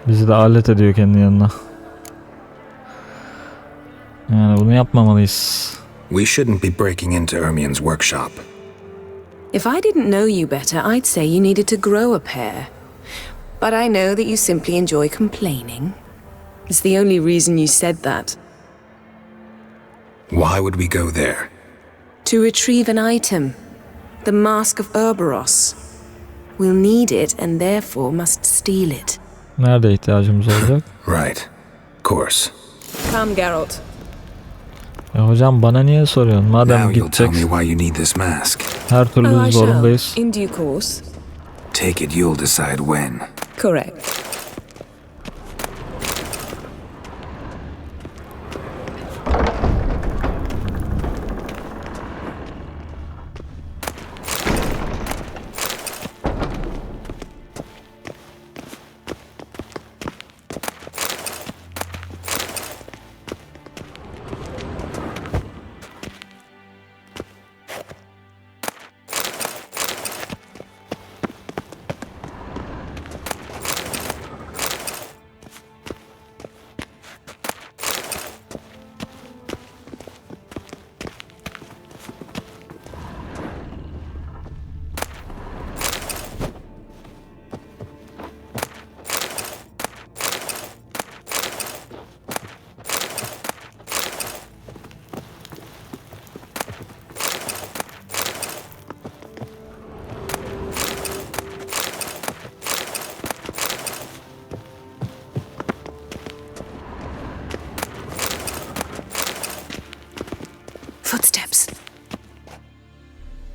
Bizi de alet ediyor kendi yanına. Yani bunu yapmamalıyız. We shouldn't be breaking into Ermion's workshop. If I didn't know you better, I'd say you needed to grow a pair. But I know that you simply enjoy complaining. It's the only reason you said that. Why would we go there? To retrieve an item. The Mask of Ouroboros. We'll need it and therefore must steal it. Nerede ihtiyacımız olacak? Right. Course. Come, Geralt. Ya hocam bana niye soruyorsun? Madem Now you'll tell me gidecek. why you need this mask. Her türlü zorundayız. In due course. Take it you'll decide when. Correct. Footsteps.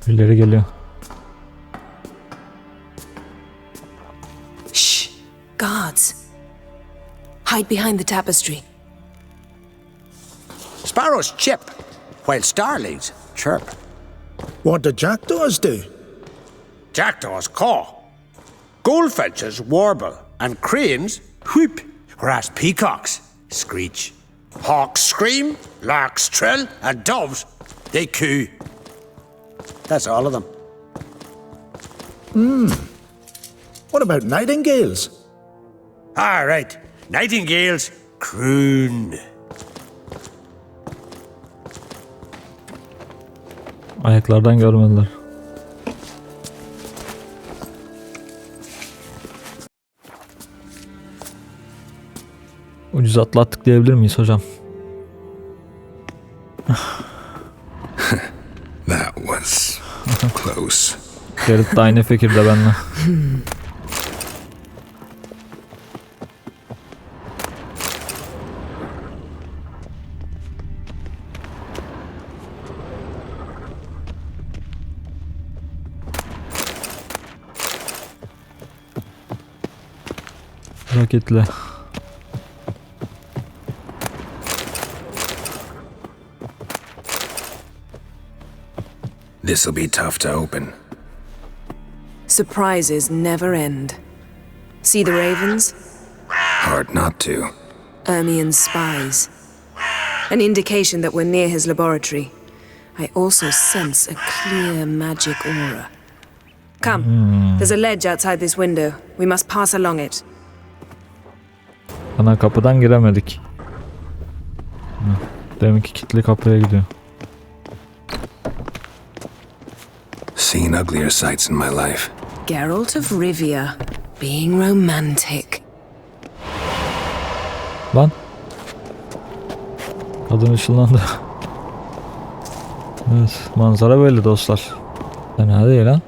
Birileri geliyor. Shh. Guards. Hide behind the tapestry. Sparrows chip, while starlings chirp. What do jackdaws do? Jackdaws caw. Goldfinches warble, and cranes whoop, whereas peacocks screech. Hawks scream, larks trill, and doves, they coo. That's all of them. What about nightingales? All right, nightingales croon. Ayaklardan görmediler. Ucuz atlattık diyebilir miyiz hocam? That was close. Gerrit de aynı fikirde benimle. Raketle. This'll be tough to open. Surprises never end. See the ravens? Hard not to. Ermion's spies. An indication that we're near his laboratory. I also sense a clear magic aura. Come, there's a ledge outside this window. We must pass along it. Ana kapıdan giremedik. Deminki kilitli kapıya gidiyor. Seen uglier sights in my life. Geralt of Rivia, being romantic. Lan. Kadın ışınlandı. Evet, manzara böyle dostlar. Fena değil ha.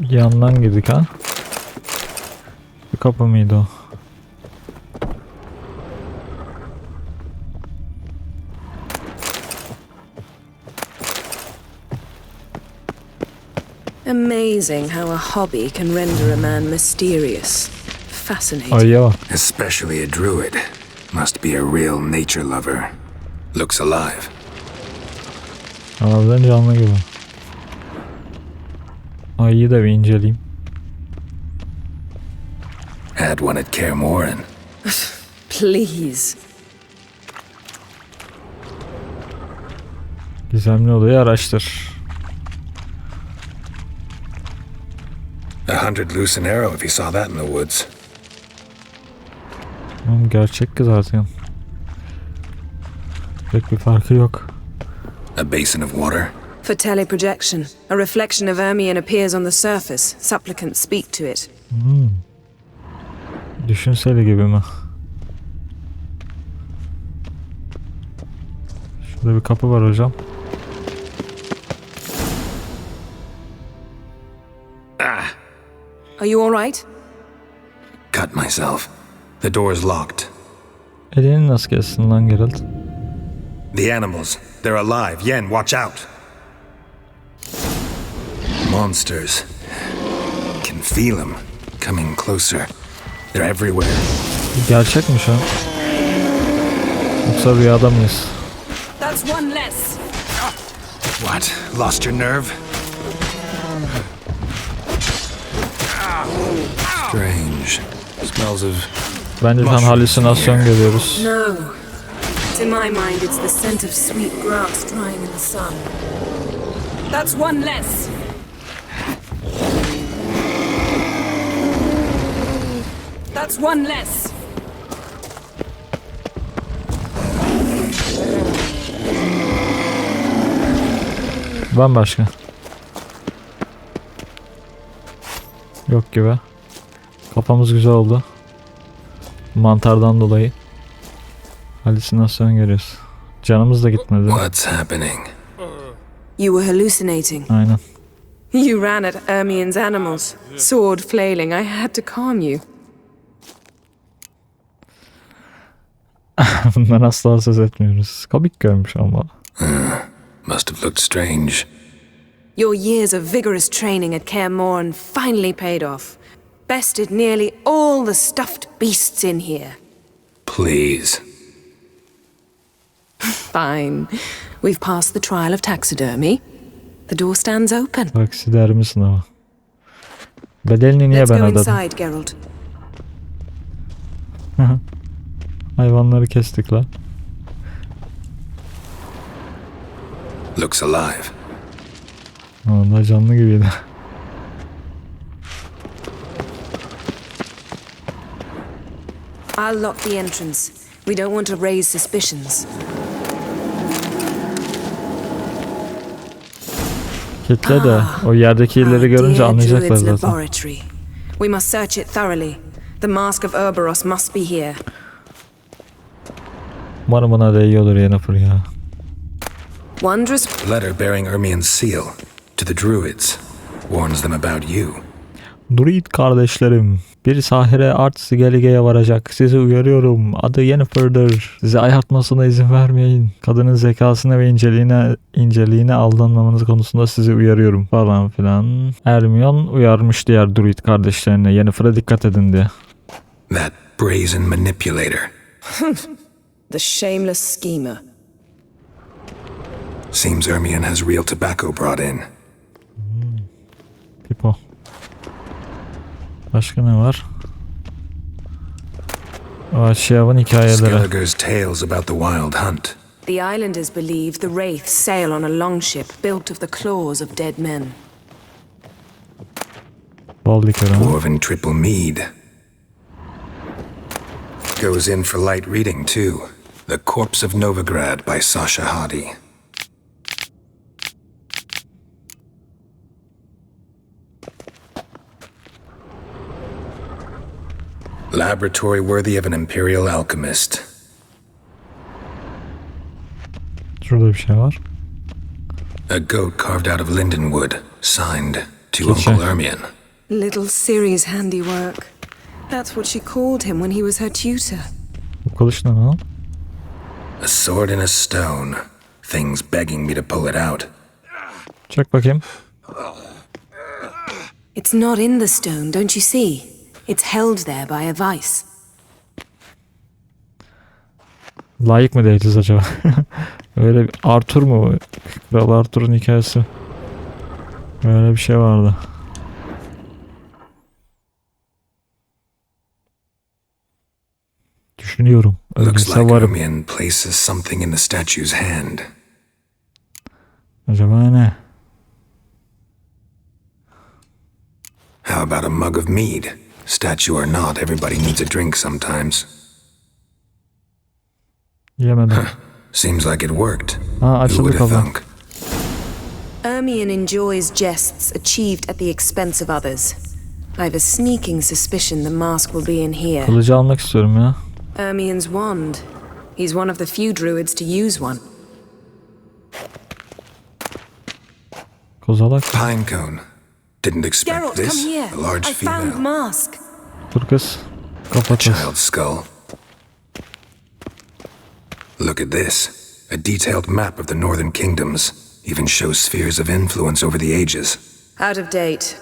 Yandan girdik ha. Bir kapı mıydı o? Amazing how a hobby can render a man mysterious. Fascinating. Ayıya bak. Especially a druid. Must be a real nature lover. Looks alive. Harbiden canlı gibi. Ayıyı da bir inceleyeyim. Had one at Kaer Morhen. Please. Gizemli odayı araştır. 100 loose an arrow if you saw that in the woods. Gerçek ki zaten. Pek bir farkı yok. A basin of water. For teleprojection, a reflection of Ermion appears on the surface. Supplicants speak to it. Düşünseli gibi mi? Şurada bir kapı var hocam. Are you all right? Cut myself. The door's locked. Elini nasıl kessin lan Geralt? The animals. They're alive. Yen, watch out. Monsters. Can feel them. Coming closer. They're everywhere. Gerçek mi şu an? Yoksa rüyada mıyız? That's one less. What? Lost your nerve? Strange. Smells of... Bence şu an halüsinasyon görüyoruz. No. To my mind, it's the scent of sweet grass drying in the sun. That's one less. That's one less. Bambaşka. Yok gibi. Kafamız güzel oldu. Mantardan dolayı. Halüsinasyon görüyoruz. Canımız da gitmedi. What's happening? You were hallucinating. Aynen. You ran at Ermion's animals, sword flailing. I had to calm you. Bundan asla söz etmiyoruz. Komik görmüş ama. Must have looked strange. Your years of vigorous training at Kaer Morhen finally paid off. Bested nearly all the stuffed beasts in here. Please. Fine. We've passed the trial of taxidermy. The door stands open. Taksidermi sınavı. Bedelini niye Let's ben go ödedim? inside, Geralt. Hayvanları kestik la. Looks alive. Vallahi canlı gibiydi. I'll lock the entrance. We don't want to raise suspicions. Kitle de o yerdeki illeri görünce anlayacaklar Druid's zaten. laboratory. We must search it thoroughly. The mask of Ouroboros must be here. Umarım buna değiyordur Yennefer ya. Wondrous. Letter bearing Ermion's seal to the druids. Warns them about you. Druid kardeşlerim, bir sahire Art Skellige'ye varacak. Sizi uyarıyorum. Adı Yennefer'dır. Sizi ayartmasına izin vermeyin. Kadının zekasına ve inceliğine aldanmamanız konusunda sizi uyarıyorum falan filan. Ermion uyarmış diğer Druid kardeşlerine Yennefer'a dikkat edin diye. That brazen manipulator. The shameless schemer. Seems Ermion has real tobacco brought in. Tipo. Başka ne var? Aşağıdaki hikayeleri. Skellige's tales about the wild hunt. The islanders believe the wraiths sail on a longship built of the claws of dead men. Dwarven triple mead. Goes in for light reading too. The Corpse of Novigrad by Aşağıdaki. Laboratory worthy of an imperial alchemist. Şurada bir şey var. A goat carved out of lindenwood, signed to Uncle Ermion. Little Ciri's handiwork. That's what she called him when he was her tutor. Bu kılıç ne lan? A sword in a stone. Things begging me to pull it out. Çek bakayım. It's not in the stone, don't you see? It's held there by a vice. Layık mı değiliz acaba? Öyle bir Arthur mu? Kral Arthur'un hikayesi. Öyle bir şey vardı. Düşünüyorum. Looks Öyleyse like varım. Ermion places something in the statue's hand. Acaba ne? How about a mug of mead? Statue or not, everybody needs a drink sometimes. Yemedim. Seems like it worked. Aa, Who açıldı would have kafa. thunk? Ermion enjoys jests achieved at the expense of others. I have a sneaking suspicion the mask will be in here. Kılıcı almak istiyorum ya. Ermion's wand. He's one of the few druids to use one. Kozalak. Pine cone. Didn't expect Geralt, this. come here. A large I found the female. mask. Dur kız. Kapat. Child's skull. Look at this. A detailed map of the northern kingdoms. Even shows spheres of influence over the ages. Out of date.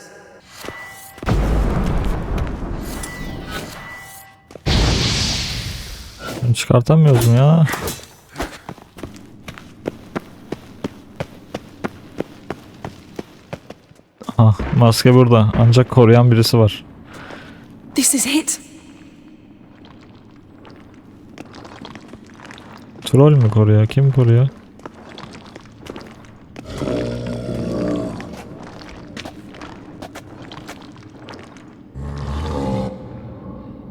Çıkartamıyoruz mu ya? Ah, maske burada. Ancak koruyan birisi var. This is it. Troll mü koruyor? Kim koruyor?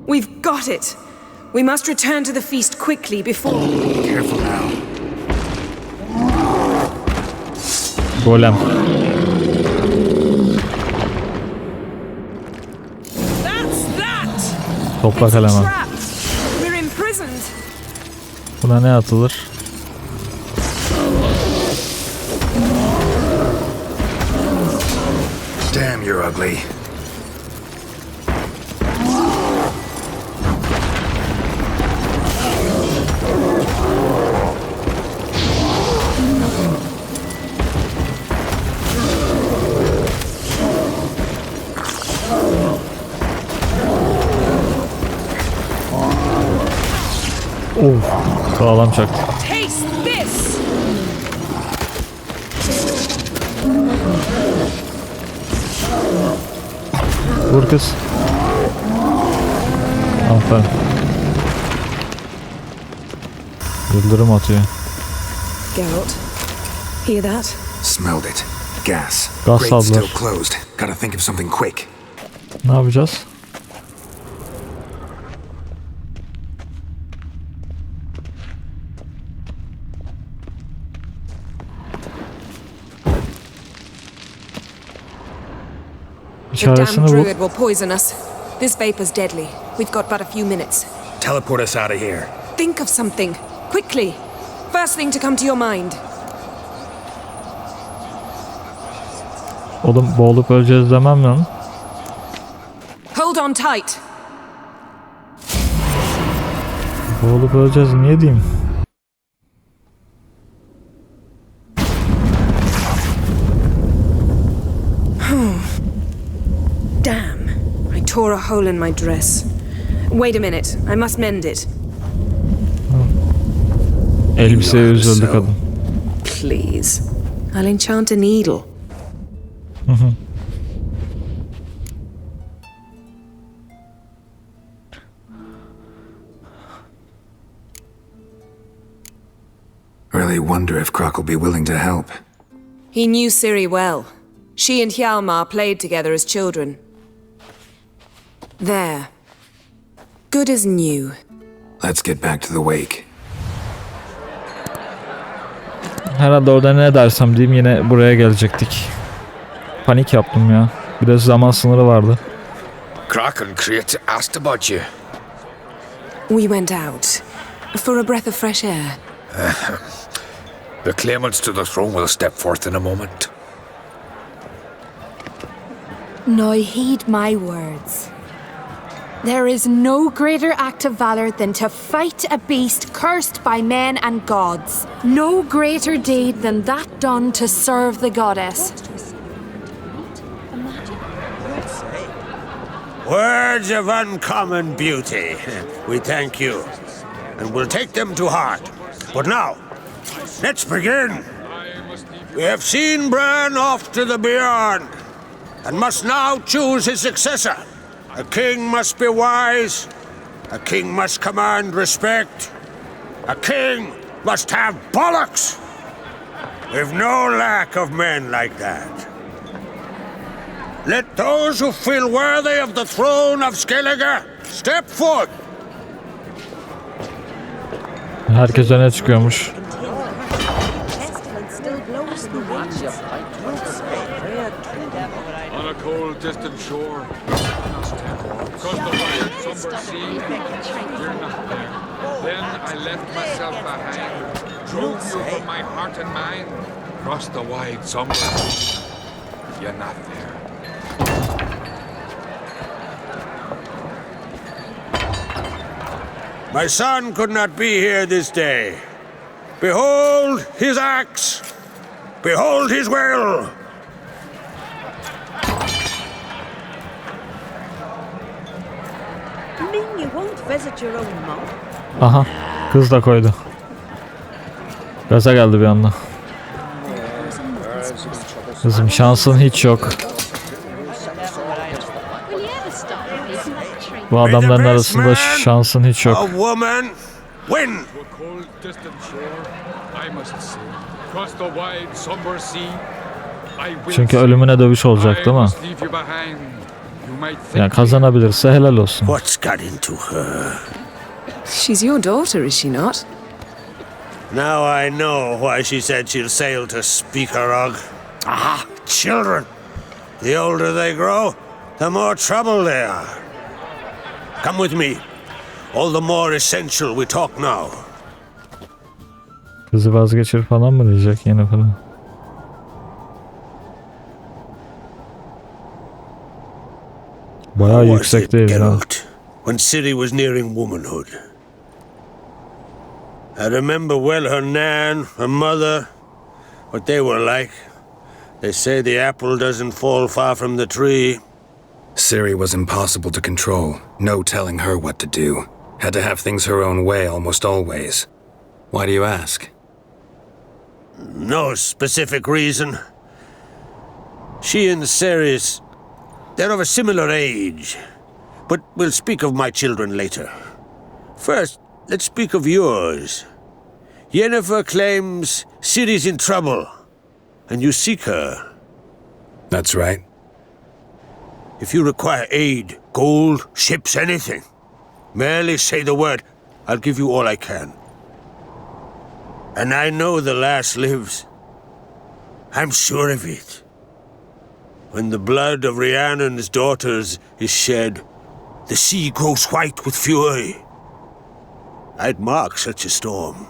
We've got it. We must return to the feast quickly before... Careful now. Golem. That's that! Toprak eleman. Trap! We're imprisoned! Buna ne atılır? Damn, you're ugly. Sağlam çaktı. Taste this! Vur kız. Aferin. Yıldırım atıyor. Geralt, hear that? Smelled it. Gas. Gaz Grate's saldılar. still closed. Gotta think of something quick. Ne yapacağız? The damn İçerisini bul. druid will poison us. This vapor's deadly. We've got but a few minutes. Teleport us out of here. Think of something. Quickly. First thing to come to your mind. Oğlum boğulup öleceğiz demem lan. Hold on tight. Boğulup öleceğiz niye diyeyim? Damn. I tore a hole in my dress. Wait a minute. I must mend it. Elbiseye üzüldü kadın. Please. I'll enchant a needle. Really wonder if Croc will be willing to help. He knew Ciri well. She and Hjalmar played together as children. There. Good as new. Let's get back to the wake. Herhalde orada ne dersem diyeyim yine buraya gelecektik. Panik yaptım ya. Biraz zaman sınırı vardı. Croc and Crate asked about you. We went out. For a breath of fresh air. The claimants to the throne will step forth in a moment. Now heed my words. There is no greater act of valor than to fight a beast cursed by men and gods. No greater deed than that done to serve the goddess. Words of uncommon beauty. We thank you, and we'll take them to heart. But now, let's begin. We have seen Bran off to the beyond, and must now choose his successor. A king must be wise. A king must command respect. A king must have bollocks. We've no lack of men like that. Let those who feel worthy of the throne of Skellige step forth. Herkes öne çıkıyormuş. On a cold, distant shore, across the wide, somber sea, you're not there. Then I left myself behind, drove you from my heart and mind, across the wide, somber sea. You're not there. My son could not be here this day. Behold his axe. Behold his will. You mean you won't visit your own mom? Aha, kız da koydu. Gaza geldi bir anda. Kızım şansın hiç yok. Bu adamların arasında şansın hiç yok. Çünkü ölümüne dövüş olacak değil mi? Yani kazanabilirse helal olsun. She's your daughter, is she not? Now I know why she said she'll sail to Speakerog. Ah, children. The older they grow, the more trouble they are. Come with me. All the more essential we talk now. Kızı vazgeçir falan mı diyecek Yennefer'e? Bayağı yüksekteyiz ha. When Ciri was nearing womanhood. I remember well her nan, her mother, what they were like. They say the apple doesn't fall far from the tree. Ciri was impossible to control, no telling her what to do. Had to have things her own way almost always. Why do you ask? No specific reason. She and Ceres, they're of a similar age. But we'll speak of my children later. First, let's speak of yours. Yennefer claims Ciri's in trouble, and you seek her. That's right. If you require aid, gold, ships, anything, merely say the word. I'll give you all I can. And I know the lass lives. I'm sure of it. When the blood of Rhiannon's daughters is shed, the sea grows white with fury. I'd mark such a storm.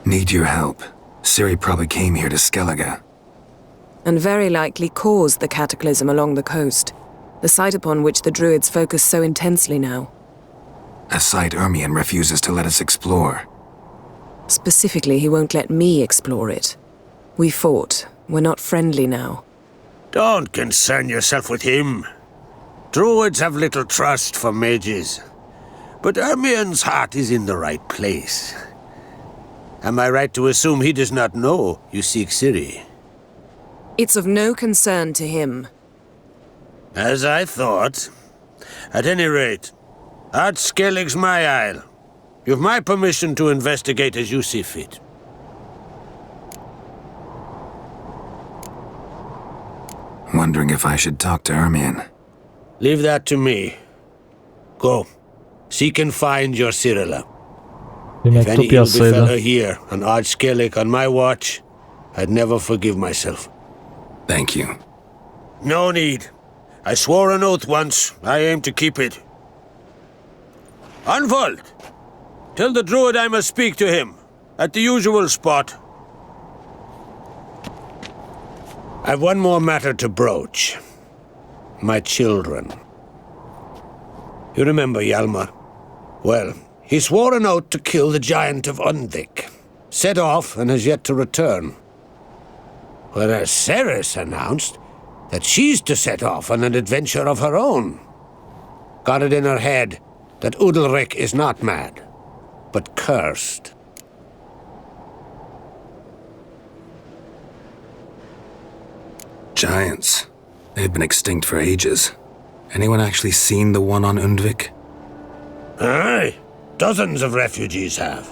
Need your help. Ciri probably came here to Skellige. And very likely caused the cataclysm along the coast, the site upon which the Druids focus so intensely now. A site Ermion refuses to let us explore. Specifically, he won't let me explore it. We fought. We're not friendly now. Don't concern yourself with him. Druids have little trust for mages. But Ermion's heart is in the right place. Am I right to assume he does not know you seek Ciri? It's of no concern to him. As I thought. At any rate, Ard Skellig's my isle. You've my permission to investigate as you see fit. Wondering if I should talk to Ermion. Leave that to me. Go. Seek and find your Cyrilla. If any ill befell her here on Ard Skellig on my watch, I'd never forgive myself. Thank you. No need. I swore an oath once. I aim to keep it. Unfold! Tell the druid I must speak to him. At the usual spot. I've one more matter to broach. My children. You remember Hjalmar? Well, he swore an oath to kill the giant of Undvik. Set off and has yet to return. Whereas Ceres announced that she's to set off on an adventure of her own. Got it in her head that Udalric is not mad, but cursed. Giants. They've been extinct for ages. Anyone actually seen the one on Undvik? Aye. Dozens of refugees have.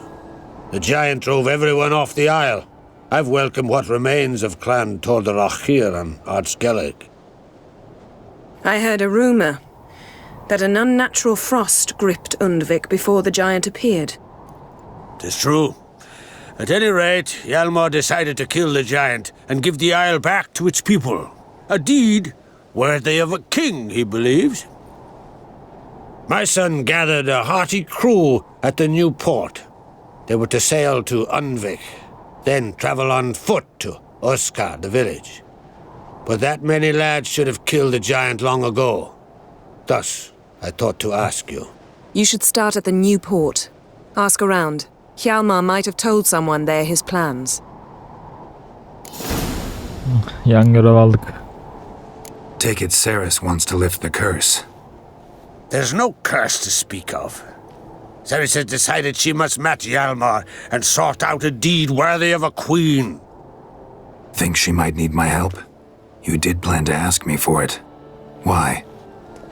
The giant drove everyone off the isle. I've welcomed what remains of Clan Tordarach here on Ardskellig. I heard a rumor that an unnatural frost gripped Undvik before the giant appeared. 'Tis true. At any rate, Hjalmar decided to kill the giant and give the isle back to its people. A deed worthy of a king, he believes. My son gathered a hearty crew at the new port. They were to sail to Undvik, then travel on foot to Oskar, the village. But that many lads should have killed the giant long ago. Thus, I thought to ask you. You should start at the new port. Ask around. Hjalmar might have told someone there his plans. Yan görev aldık. Take it Ceres wants to lift the curse. There's no curse to speak of. Ceres has decided she must match Hjalmar and sort out a deed worthy of a queen. Think she might need my help? You did plan to ask me for it. Why?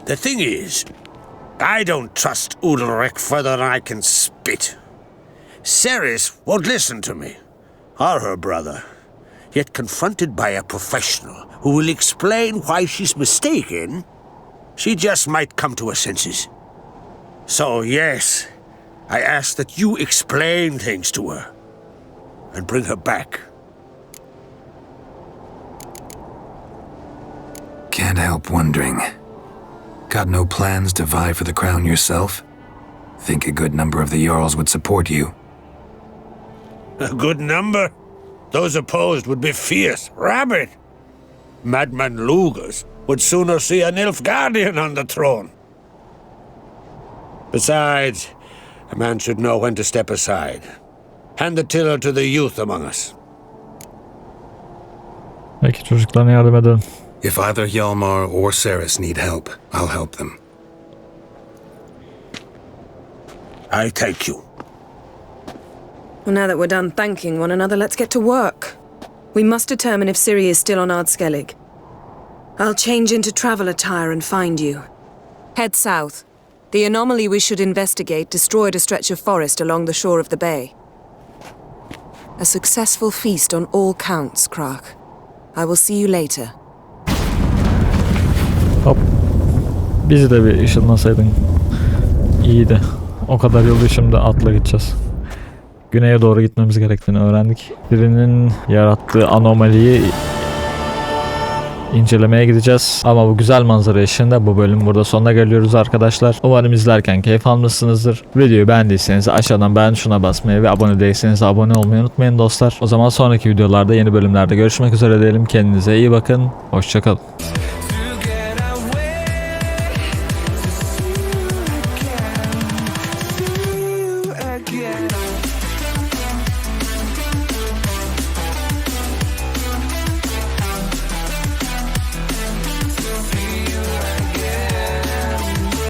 The thing is, I don't trust Udalric further than I can spit. Ceres won't listen to me, or her brother. Yet confronted by a professional who will explain why she's mistaken, she just might come to her senses. So yes, I ask that you explain things to her and bring her back. Can't help wondering. Got no plans to vie for the crown yourself? Think a good number of the Jarls would support you. A good number? Those opposed would be fierce, rabid. Madman Lugas would sooner see an Nilfgaardian on the throne. Besides, a man should know when to step aside. Hand the tiller to the youth among us. Peki çocuklarına yardım edelim. If either Hjalmar or Ceres need help, I'll help them. I thank you. Well, now that we're done thanking one another, let's get to work. We must determine if Ciri is still on Ardskellig. I'll change into travel attire and find you. Head south. The anomaly we should investigate destroyed a stretch of forest along the shore of the bay. A successful feast on all counts, Krak. I will see you later. Hop. Bizi de bir ışınlasaydın iyiydi. O kadar yolu şimdi atla gideceğiz. Güneye doğru gitmemiz gerektiğini öğrendik. Birinin yarattığı anomaliyi incelemeye gideceğiz. Ama bu güzel manzara eşliğinde bu bölüm burada sonuna geliyoruz arkadaşlar. Umarım izlerken keyif almışsınızdır. Videoyu beğendiyseniz aşağıdan beğen tuşuna basmayı ve abone değilseniz abone olmayı unutmayın dostlar. O zaman sonraki videolarda yeni bölümlerde görüşmek üzere diyelim. Kendinize iyi bakın. Hoşçakalın. Again.